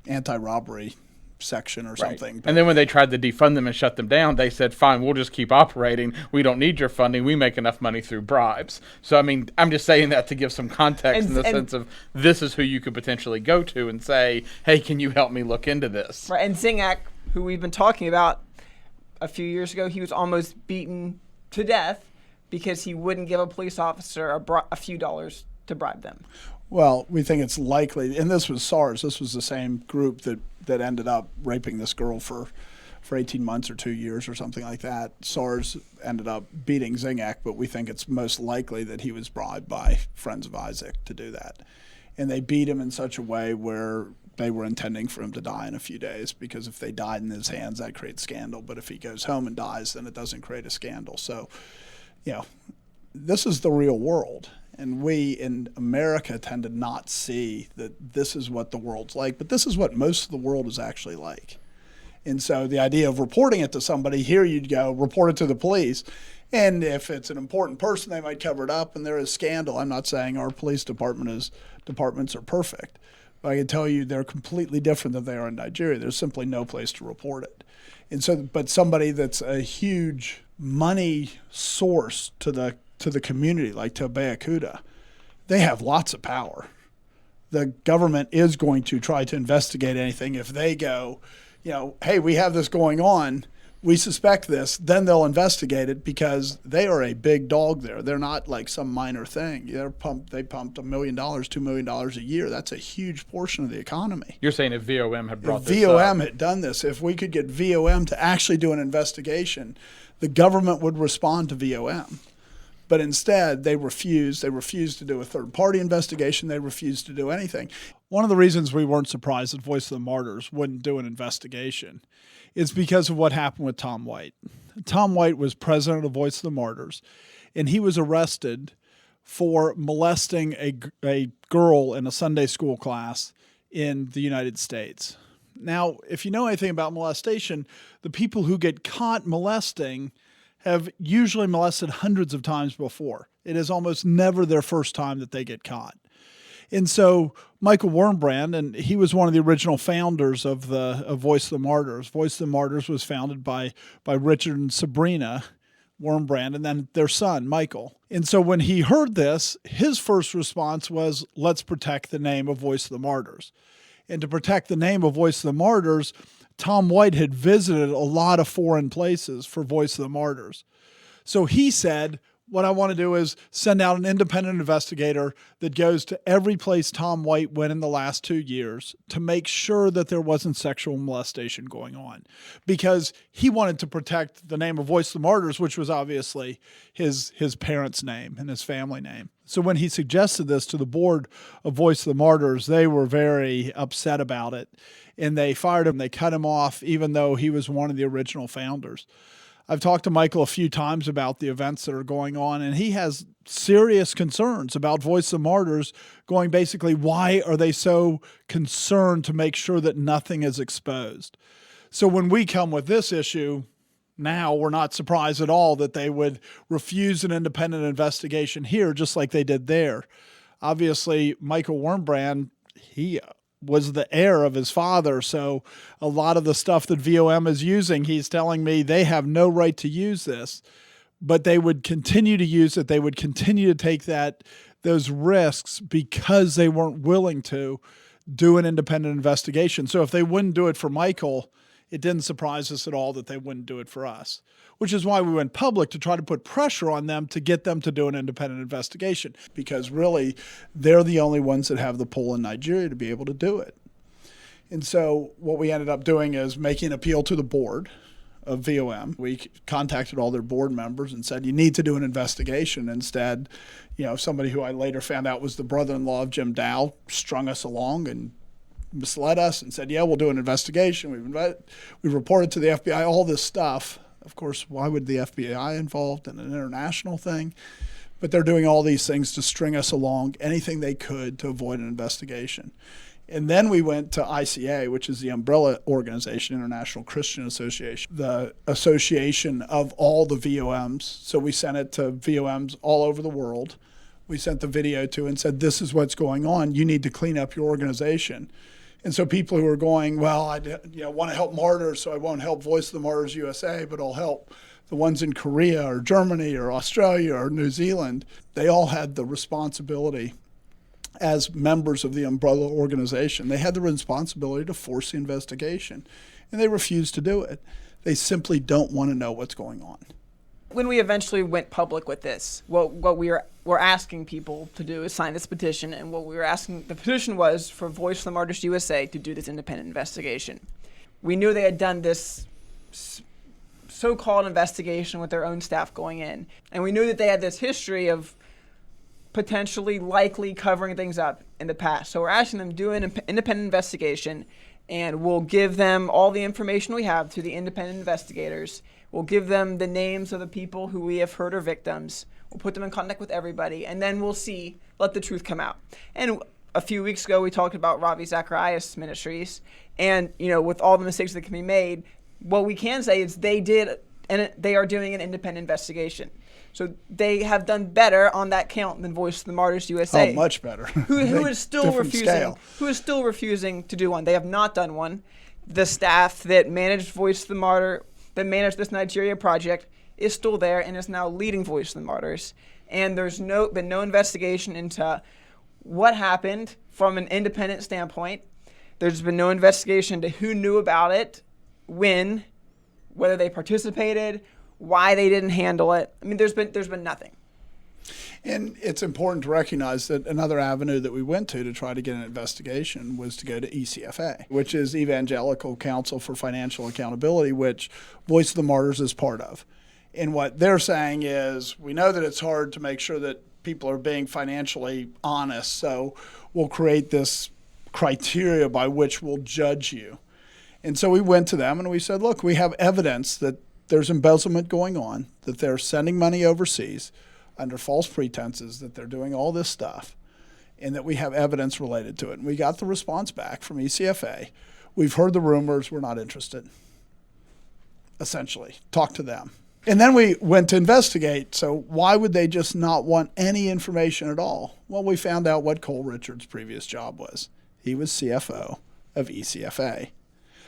[SPEAKER 12] anti-robbery section or something.
[SPEAKER 15] And then when they tried to defund them and shut them down, they said, fine, we'll just keep operating. We don't need your funding. We make enough money through bribes. So, I mean, I'm just saying that to give some context in the sense of this is who you could potentially go to and say, hey, can you help me look into this?
[SPEAKER 13] Right. And Zingak, who we've been talking about a few years ago, he was almost beaten to death because he wouldn't give a police officer a few dollars to bribe them.
[SPEAKER 12] Well, we think it's likely, and this was SARS. This was the same group that ended up raping this girl for 18 months or 2 years or something like that. SARS ended up beating Zingak, but we think it's most likely that he was bribed by friends of Isaac to do that. And they beat him in such a way where they were intending for him to die in a few days, because if they died in his hands, that creates scandal. But if he goes home and dies, then it doesn't create a scandal. So, this is the real world. And we in America tend to not see that this is what the world's like, but this is what most of the world is actually like. And so the idea of reporting it to somebody, here you'd go, report it to the police. And if it's an important person, they might cover it up and there is scandal. I'm not saying our police departments are perfect, but I can tell you they're completely different than they are in Nigeria. There's simply no place to report it. And so, but somebody that's a huge money source to the community, like Tobe Akuta, they have lots of power. The government is going to try to investigate anything. If they go, hey, we have this going on, we suspect this, then they'll investigate it because they are a big dog there. They're not like some minor thing. They pumped $1 million, $2 million a year. That's a huge portion of the economy.
[SPEAKER 15] You're saying if VOM had brought this
[SPEAKER 12] up. If VOM
[SPEAKER 15] up.
[SPEAKER 12] had done this, if we could get VOM to actually do an investigation, the government would respond to VOM. But instead, they refused. They refused to do a third-party investigation. They refused to do anything. One of the reasons we weren't surprised that Voice of the Martyrs wouldn't do an investigation is because of what happened with Tom White. Tom White was president of Voice of the Martyrs, and he was arrested for molesting a girl in a Sunday school class in the United States. Now, if you know anything about molestation, the people who get caught molesting have usually molested hundreds of times before. It is almost never their first time that they get caught. And so Michael Wurmbrand, and he was one of the original founders of Voice of the Martyrs. Voice of the Martyrs was founded by Richard and Sabrina Wurmbrand, and then their son, Michael. And so when he heard this, his first response was, let's protect the name of Voice of the Martyrs. And to protect the name of Voice of the Martyrs, Tom White had visited a lot of foreign places for Voice of the Martyrs. So he said, what I want to do is send out an independent investigator that goes to every place Tom White went in the last 2 years to make sure that there wasn't sexual molestation going on, because he wanted to protect the name of Voice of the Martyrs, which was obviously his parents' name and his family name. So when he suggested this to the board of Voice of the Martyrs, they were very upset about it, and they fired him. They cut him off, even though he was one of the original founders. I've talked to Michael a few times about the events that are going on, and he has serious concerns about Voice of the Martyrs going basically, why are they so concerned to make sure that nothing is exposed? So when we come with this issue, now we're not surprised at all that they would refuse an independent investigation here, just like they did there. Obviously, Michael Wurmbrand, he was the heir of his father. So a lot of the stuff that VOM is using, he's telling me they have no right to use this, but they would continue to use it. They would continue to take those risks because they weren't willing to do an independent investigation. So if they wouldn't do it for Michael, it didn't surprise us at all that they wouldn't do it for us, which is why we went public to try to put pressure on them to get them to do an independent investigation, because really they're the only ones that have the pull in Nigeria to be able to do it. And so what we ended up doing is making an appeal to the board of VOM. We contacted all their board members and said, you need to do an investigation. Instead, somebody who I later found out was the brother-in-law of Jim Dow strung us along and misled us and said, yeah, we'll do an investigation. We've reported to the FBI, all this stuff. Of course, why would the FBI involved in an international thing? But they're doing all these things to string us along, anything they could to avoid an investigation. And then we went to ICA, which is the umbrella organization, International Christian Association, the association of all the VOMs. So we sent it to VOMs all over the world. We sent the video to and said, this is what's going on. You need to clean up your organization. And so people who are going, well, I want to help Martyrs, so I won't help Voice of the Martyrs USA, but I'll help the ones in Korea or Germany or Australia or New Zealand. They all had the responsibility as members of the umbrella organization. They had the responsibility to force the investigation, and they refused to do it. They simply don't want to know what's going on.
[SPEAKER 13] When we eventually went public with this, what we were asking people to do is sign this petition, and what we were asking, the petition was for Voice of the Martyrs USA to do this independent investigation. We knew they had done this so-called investigation with their own staff going in, and we knew that they had this history of potentially likely covering things up in the past. So we're asking them to do an independent investigation, and we'll give them all the information we have to the independent investigators. We'll give them the names of the people who we have heard are victims. We'll put them in contact with everybody, and then we'll see, let the truth come out. And a few weeks ago, we talked about Ravi Zacharias Ministries, and with all the mistakes that can be made, what we can say is they did, and they are doing an independent investigation. So they have done better on that count than Voice of the Martyrs USA.
[SPEAKER 12] Oh, much better.
[SPEAKER 13] who is still refusing to do one. They have not done one. The staff that managed Voice of the Martyr, that managed this Nigeria project, is still there and is now leading Voice of the Martyrs. And there's been no investigation into what happened from an independent standpoint. There's been no investigation into who knew about it, when, whether they participated, why they didn't handle it. I mean, there's been nothing.
[SPEAKER 12] And it's important to recognize that another avenue that we went to try to get an investigation was to go to ECFA, which is Evangelical Council for Financial Accountability, which Voice of the Martyrs is part of. And what they're saying is, we know that it's hard to make sure that people are being financially honest, so we'll create this criteria by which we'll judge you. And so we went to them and we said, look, we have evidence that there's embezzlement going on, that they're sending money overseas under false pretenses, that they're doing all this stuff, and that we have evidence related to it. And we got the response back from ECFA. We've heard the rumors. We're not interested, essentially. Talk to them. And then we went to investigate. So why would they just not want any information at all? Well, we found out what Cole Richards' previous job was. He was CFO of ECFA.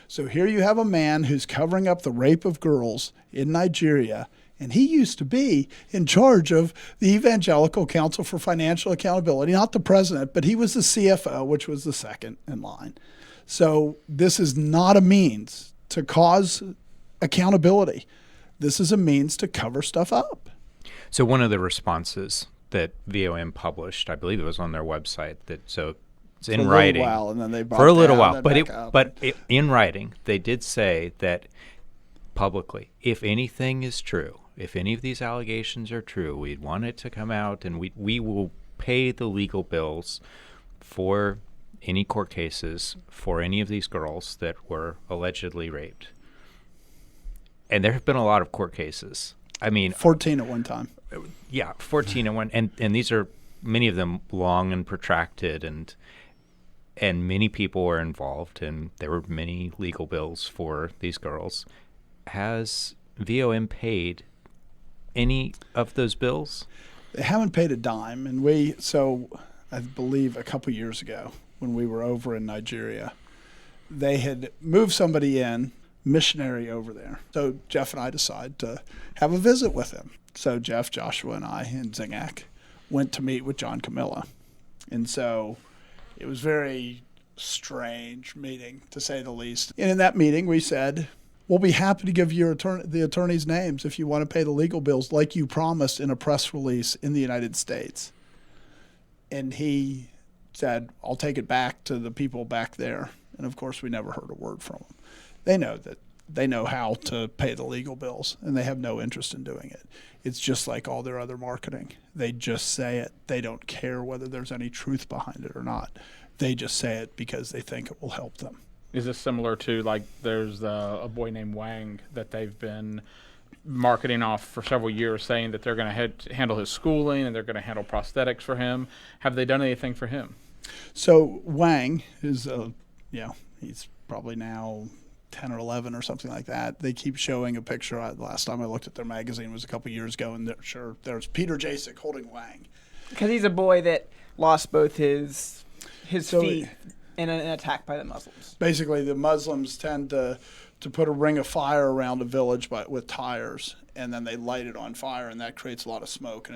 [SPEAKER 12] So here you have a man who's covering up the rape of girls in Nigeria, and he used to be in charge of the Evangelical Council for Financial Accountability, not the president, but he was the CFO, which was the second in line. So this is not a means to cause accountability. This is a means to cover stuff up.
[SPEAKER 14] So one of the responses that VOM published, I believe it was on their website, it's in writing
[SPEAKER 12] for a little while, and then they
[SPEAKER 14] for a little
[SPEAKER 12] down,
[SPEAKER 14] while, but in writing, they did say that publicly, if anything is true, if any of these allegations are true, we'd want it to come out, and we will pay the legal bills for any court cases for any of these girls that were allegedly raped. And there have been a lot of court cases. I mean,
[SPEAKER 12] 14 at one time.
[SPEAKER 14] Yeah, 14 at one, and these are many of them long and protracted, and many people were involved, and there were many legal bills for these girls. Has VOM paid any of those bills?
[SPEAKER 12] They haven't paid a dime, and so I believe a couple years ago when we were over in Nigeria, they had moved somebody in, missionary over there. So Jeff and I decided to have a visit with him. So Jeff, Joshua, and I in Zingak went to meet with John Camilla. And so it was very strange meeting, to say the least. And in that meeting, we said, we'll be happy to give you the attorneys' names if you want to pay the legal bills like you promised in a press release in the United States. And he said, I'll take it back to the people back there. And of course, we never heard a word from them. They know how to pay the legal bills, and they have no interest in doing it. It's just like all their other marketing. They just say it. They don't care whether there's any truth behind it or not. They just say it because they think it will help them.
[SPEAKER 15] Is this similar to, like, there's a boy named Wang that they've been marketing off for several years, saying that they're going to handle his schooling and they're going to handle prosthetics for him. Have they done anything for him?
[SPEAKER 12] So Wang is, he's probably now 10 or 11 or something like that. They keep showing a picture. The last time I looked at their magazine was a couple years ago, and there's Peter Jasek holding Wang.
[SPEAKER 13] Because he's a boy that lost both his feet in an attack by the Muslims.
[SPEAKER 12] Basically, the Muslims tend to put a ring of fire around a village with tires, and then they light it on fire, and that creates a lot of smoke.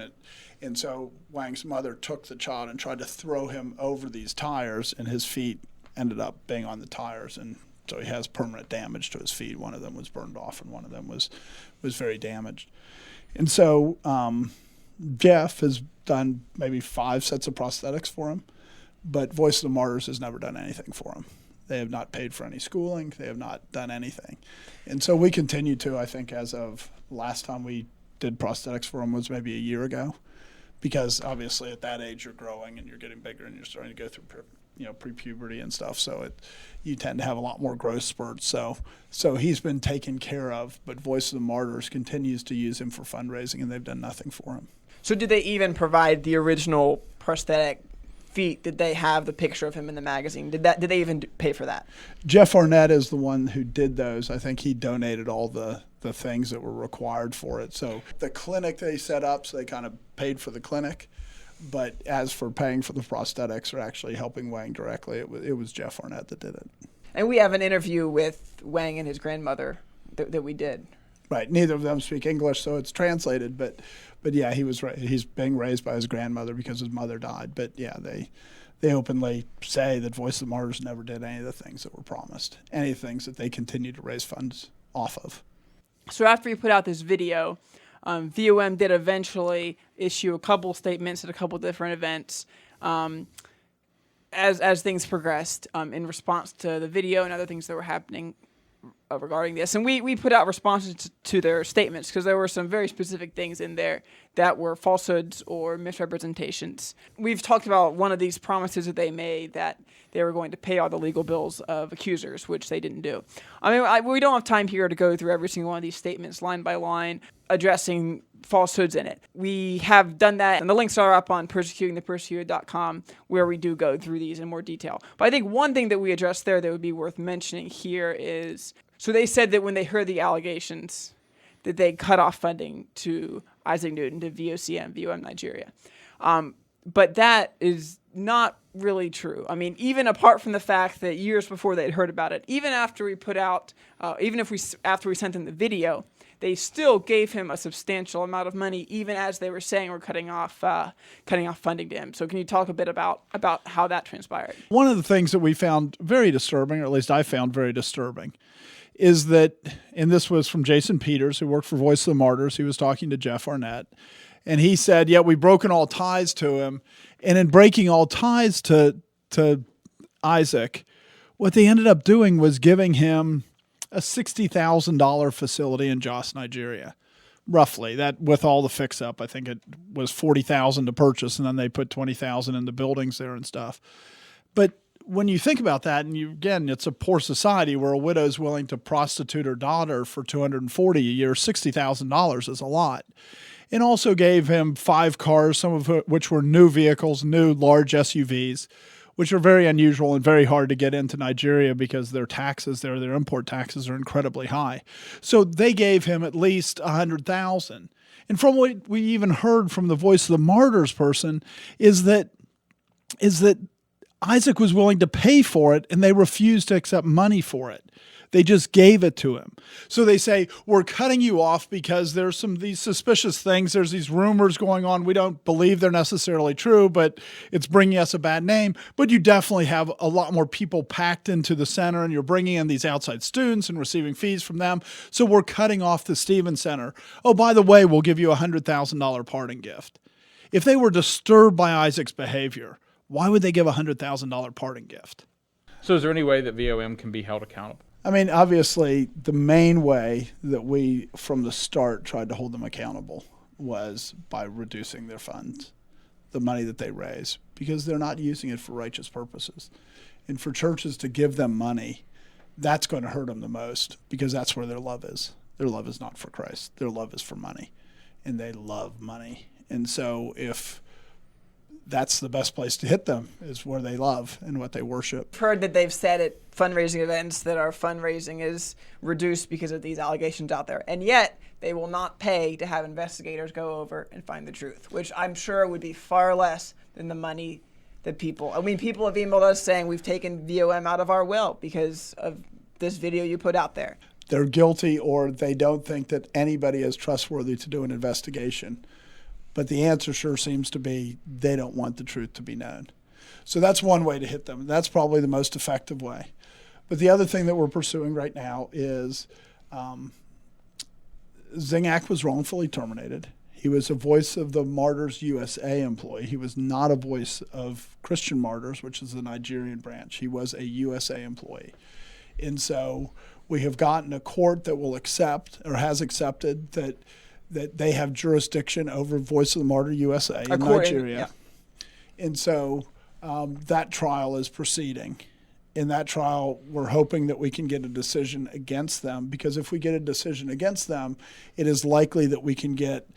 [SPEAKER 12] And so Wang's mother took the child and tried to throw him over these tires, and his feet ended up being on the tires, and so he has permanent damage to his feet. One of them was burned off, and one of them was very damaged. And so Jeff has done maybe 5 sets of prosthetics for him, but Voice of the Martyrs has never done anything for him. They have not paid for any schooling. They have not done anything. And so we continue to, I think, as of last time we did prosthetics for him was maybe a year ago, because obviously at that age you're growing and you're getting bigger and you're starting to go through pre-puberty and stuff. So you tend to have a lot more growth spurts. So he's been taken care of, but Voice of the Martyrs continues to use him for fundraising, and they've done nothing for him.
[SPEAKER 13] So did they even provide the original prosthetic feet? Did they have the picture of him in the magazine? Did they even pay for that?
[SPEAKER 12] Jeff Arnett is the one who did those. I think he donated all the things that were required for it. So the clinic they set up, so they kind of paid for the clinic. But as for paying for the prosthetics or actually helping Wang directly, it was Jeff Arnett that did it.
[SPEAKER 13] And we have an interview with Wang and his grandmother that we did.
[SPEAKER 12] Right. Neither of them speak English, so it's translated. But yeah, he's being raised by his grandmother because his mother died. But yeah, they openly say that Voice of the Martyrs never did any of the things that were promised, any of the things that they continue to raise funds off of.
[SPEAKER 13] So after we put out this video, VOM did eventually issue a couple statements at a couple different events as things progressed in response to the video and other things that were happening regarding this. And we put out responses to their statements because there were some very specific things in there that were falsehoods or misrepresentations. We've talked about one of these promises that they made, that they were going to pay all the legal bills of accusers, which they didn't do. I mean, we don't have time here to go through every single one of these statements line by line, addressing falsehoods in it. We have done that, and the links are up on persecutingthepersecuted.com, where we do go through these in more detail. But I think one thing that we addressed there that would be worth mentioning here is, so they said that when they heard the allegations, that they cut off funding to Isaac Newton, to VOM Nigeria. But that is not really true. I mean, even apart from the fact that years before they'd heard about it, even after we put out, after we sent them the video, they still gave him a substantial amount of money, even as they were saying we're cutting off funding to him. So can you talk a bit about how that transpired?
[SPEAKER 12] One of the things that we found very disturbing, or at least I found very disturbing, is that, and this was from Jason Peters, who worked for Voice of the Martyrs. He was talking to Jeff Arnett, and he said, yeah, we've broken all ties to him. And in breaking all ties to Isaac, what they ended up doing was giving him a $60,000 facility in Jos, Nigeria, roughly. That, with all the fix-up, I think it was $40,000 to purchase, and then they put $20,000 in the buildings there and stuff. But when you think about that, and again, it's a poor society where a widow's willing to prostitute her daughter for $240 a year, $60,000 is a lot. And also gave him 5 cars, some of which were new vehicles, new large SUVs, which are very unusual and very hard to get into Nigeria because their taxes there, their import taxes are incredibly high. So they gave him at least $100,000. And from what we even heard from the Voice of the Martyrs person is that Isaac was willing to pay for it, and they refused to accept money for it. They just gave it to him. So they say, we're cutting you off because there's these suspicious things. There's these rumors going on. We don't believe they're necessarily true, but it's bringing us a bad name. But you definitely have a lot more people packed into the center, and you're bringing in these outside students and receiving fees from them. So we're cutting off the Stevens Center. Oh, by the way, we'll give you a $100,000 parting gift. If they were disturbed by Isaac's behavior, why would they give a $100,000 parting gift?
[SPEAKER 15] So is there any way that VOM can be held accountable?
[SPEAKER 12] I mean, obviously, the main way that we, from the start, tried to hold them accountable was by reducing their funds. the money that they raise, because they're not using it for righteous purposes. And for churches to give them money, that's going to hurt them the most, because that's where their love is. Their love is not for Christ. Their love is for money, and they love money. And so if that's the best place to hit them, is where they love and what they worship.
[SPEAKER 13] I've heard that they've said at fundraising events that our fundraising is reduced because of these allegations out there. And yet they will not pay to have investigators go over and find the truth, which I'm sure would be far less than the money that people have emailed us saying we've taken VOM out of our will because of this video you put out there.
[SPEAKER 12] They're guilty, or they don't think that anybody is trustworthy to do an investigation. But the answer sure seems to be they don't want the truth to be known. So that's one way to hit them. That's probably the most effective way. But the other thing that we're pursuing right now is Zingac was wrongfully terminated. He was a Voice of the Martyrs USA employee. He was not a Voice of Christian Martyrs, which is the Nigerian branch. He was a USA employee. And so we have gotten a court that will accept, or has accepted, that they have jurisdiction over Voice of the Martyr USA in Nigeria. And so that trial is proceeding. In that trial, we're hoping that we can get a decision against them, because if we get a decision against them, it is likely that we can get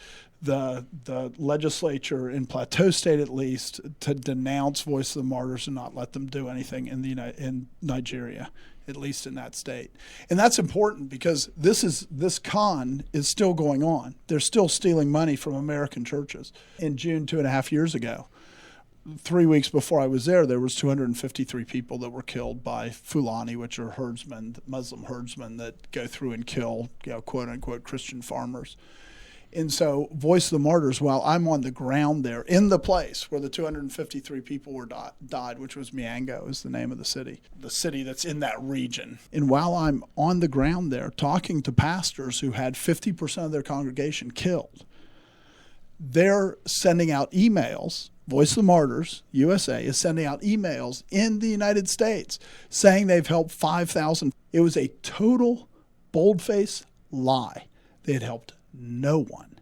[SPEAKER 12] the legislature in Plateau State, at least, to denounce Voice of the Martyrs and not let them do anything in Nigeria, at least in that state. And that's important, because this con is still going on. They're still stealing money from American churches. In June 2.5 years ago, 3 weeks before I was there was 253 people that were killed by Fulani, which are herdsmen, Muslim herdsmen that go through and kill, quote unquote, Christian farmers. And so Voice of the Martyrs, while I'm on the ground there in the place where the 253 people were died, which was Miango is the name of the city that's in that region. And while I'm on the ground there talking to pastors who had 50% of their congregation killed, they're sending out emails. Voice of the Martyrs USA is sending out emails in the United States saying they've helped 5,000. It was a total boldface lie. They had helped no one.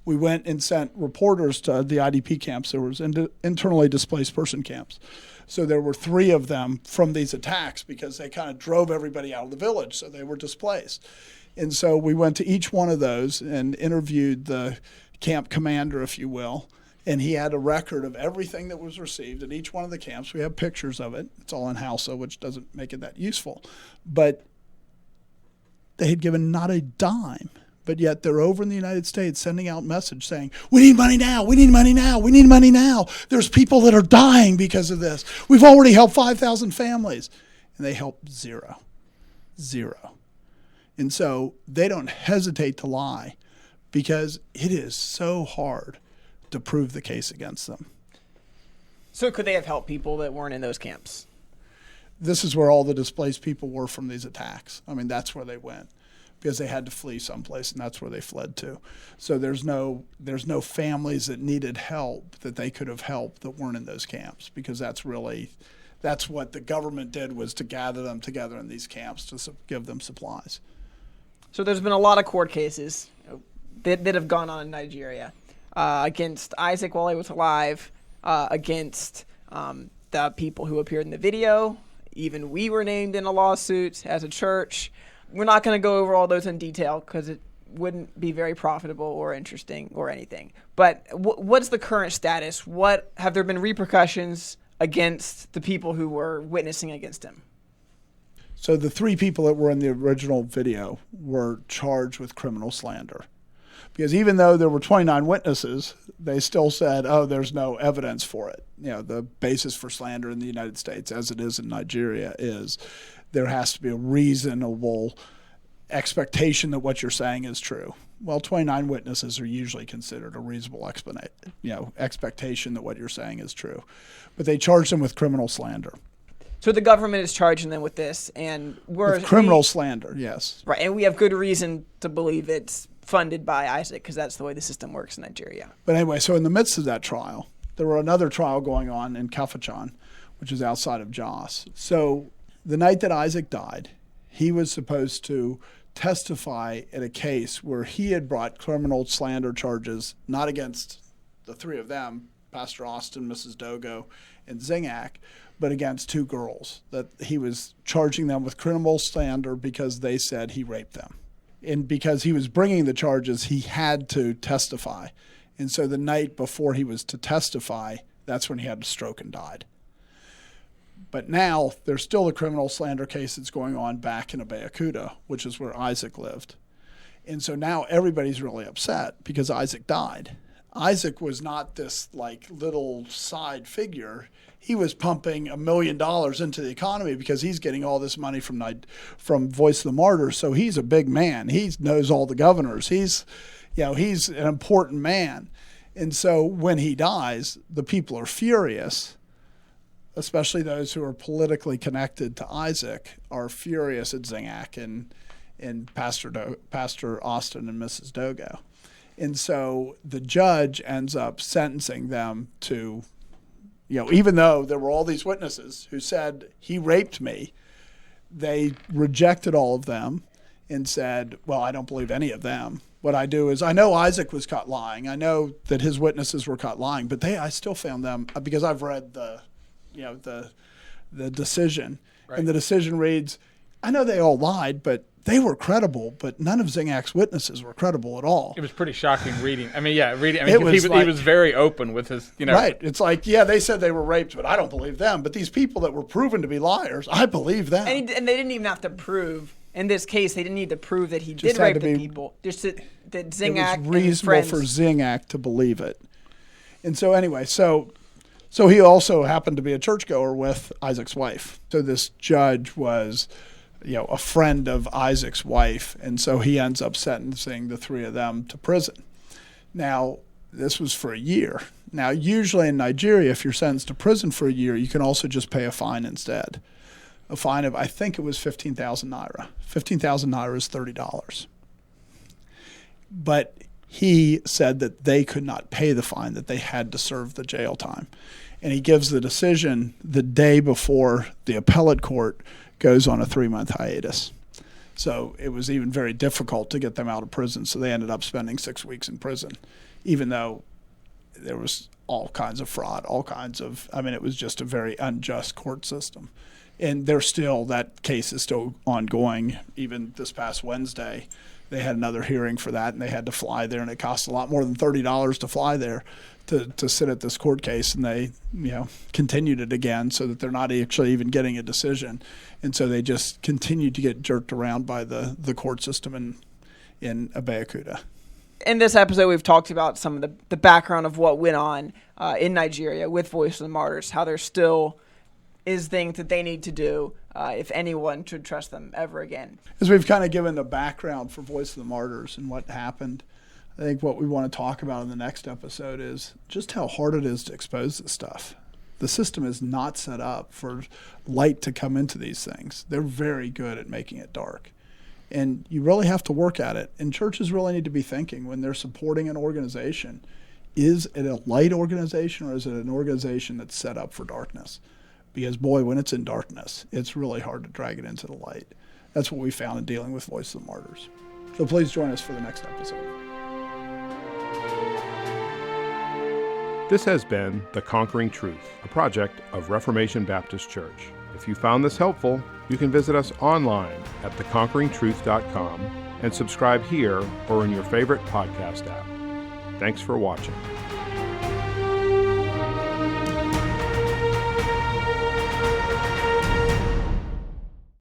[SPEAKER 12] We went and sent reporters to the IDP camps. There was internally displaced person camps. So there were 3 of them from these attacks, because they kind of drove everybody out of the village, so they were displaced. And so we went to each one of those and interviewed the camp commander, if you will, and he had a record of everything that was received at each one of the camps. We have pictures of it. It's all in Hausa, which doesn't make it that useful. But they had given not a dime. But yet they're over in the United States sending out message saying, we need money now, we need money now, we need money now. There's people that are dying because of this. We've already helped 5,000 families. And they helped zero. And so they don't hesitate to lie, because it is so hard to prove the case against them.
[SPEAKER 13] So could they have helped people that weren't in those camps?
[SPEAKER 12] This is where all the displaced people were from these attacks. I mean, that's where they went, because they had to flee someplace, and that's where they fled to. So there's no families that needed help that they could have helped that weren't in those camps, because that's what the government did, was to gather them together in these camps to give them supplies.
[SPEAKER 13] So there's been a lot of court cases that have gone on in Nigeria against Isaac while he was alive, against the people who appeared in the video. Even we were named in a lawsuit as a church. We're not going to go over all those in detail, because it wouldn't be very profitable or interesting or anything. But what's the current status? Have there been repercussions against the people who were witnessing against him?
[SPEAKER 12] So the 3 people that were in the original video were charged with criminal slander. Because even though there were 29 witnesses, they still said, oh, there's no evidence for it. The basis for slander in the United States, as it is in Nigeria, is there has to be a reasonable expectation that what you're saying is true. Well, 29 witnesses are usually considered a reasonable expectation that what you're saying is true. But they charged them with criminal slander.
[SPEAKER 13] So the government is charging them with this, and
[SPEAKER 12] with criminal slander, yes.
[SPEAKER 13] Right, and we have good reason to believe it's funded by Isaac, because that's the way the system works in Nigeria.
[SPEAKER 12] But anyway, so in the midst of that trial, there were another trial going on in Kafachan, which is outside of Jos. So the night that Isaac died, he was supposed to testify in a case where he had brought criminal slander charges, not against the 3 of them, Pastor Austin, Mrs. Dogo, and Zingac, but against 2 girls, that he was charging them with criminal slander because they said he raped them. And because he was bringing the charges, he had to testify. And so the night before he was to testify, that's when he had a stroke and died. But now there's still a criminal slander case that's going on back in Abeokuta, which is where Isaac lived. And so now everybody's really upset because Isaac died. Isaac was not this like little side figure. He was pumping $1 million into the economy because he's getting all this money from Voice of the Martyrs. So he's a big man. He knows all the governors. He's an important man. And so when he dies, the people are furious, especially those who are politically connected to Isaac are furious at Zingac and Pastor Austin and Mrs. Dogo. And so the judge ends up sentencing them to, even though there were all these witnesses who said he raped me, they rejected all of them and said, well, I don't believe any of them. What I do is I know Isaac was caught lying. I know that his witnesses were caught lying, but I still found them because I've read the decision. Right. And the decision reads, I know they all lied, but they were credible, but none of Zingac's witnesses were credible at all.
[SPEAKER 15] It was pretty shocking reading. He was very open with his,
[SPEAKER 12] Right. It's like, they said they were raped, but I don't believe them. But these people that were proven to be liars, I believe them.
[SPEAKER 13] And they didn't even have to prove, in this case, they didn't need to prove that he did rape the people. Just that Zingac
[SPEAKER 12] it was reasonable for Zingac to believe it. And so anyway, so he also happened to be a churchgoer with Isaac's wife. So this judge was a friend of Isaac's wife, and so he ends up sentencing the 3 of them to prison. Now, this was for a year. Now, usually in Nigeria, if you're sentenced to prison for a year, you can also just pay a fine instead. A fine of, I think it was 15,000 naira. 15,000 naira is $30. But he said that they could not pay the fine, that they had to serve the jail time. And he gives the decision the day before the appellate court goes on a 3-month hiatus. So it was even very difficult to get them out of prison. So they ended up spending 6 weeks in prison, even though there was all kinds of fraud, it was just a very unjust court system. And that case is still ongoing. Even this past Wednesday, they had another hearing for that, and they had to fly there, and it cost a lot more than $30 to fly there to sit at this court case, and they continued it again so that they're not actually even getting a decision. And so they just continued to get jerked around by the court system in Abeokuta.
[SPEAKER 13] In this episode, we've talked about some of the background of what went on in Nigeria with Voice of the Martyrs, how there still is things that they need to do if anyone should trust them ever again.
[SPEAKER 12] As we've kind of given the background for Voice of the Martyrs and what happened, I think what we want to talk about in the next episode is just how hard it is to expose this stuff. The system is not set up for light to come into these things. They're very good at making it dark. And you really have to work at it. And churches really need to be thinking when they're supporting an organization, is it a light organization or is it an organization that's set up for darkness? Because boy, when it's in darkness, it's really hard to drag it into the light. That's what we found in dealing with Voice of the Martyrs. So please join us for the next episode.
[SPEAKER 16] This has been The Conquering Truth, a project of Reformation Baptist Church. If you found this helpful, you can visit us online at theconqueringtruth.com and subscribe here or in your favorite podcast app. Thanks for watching.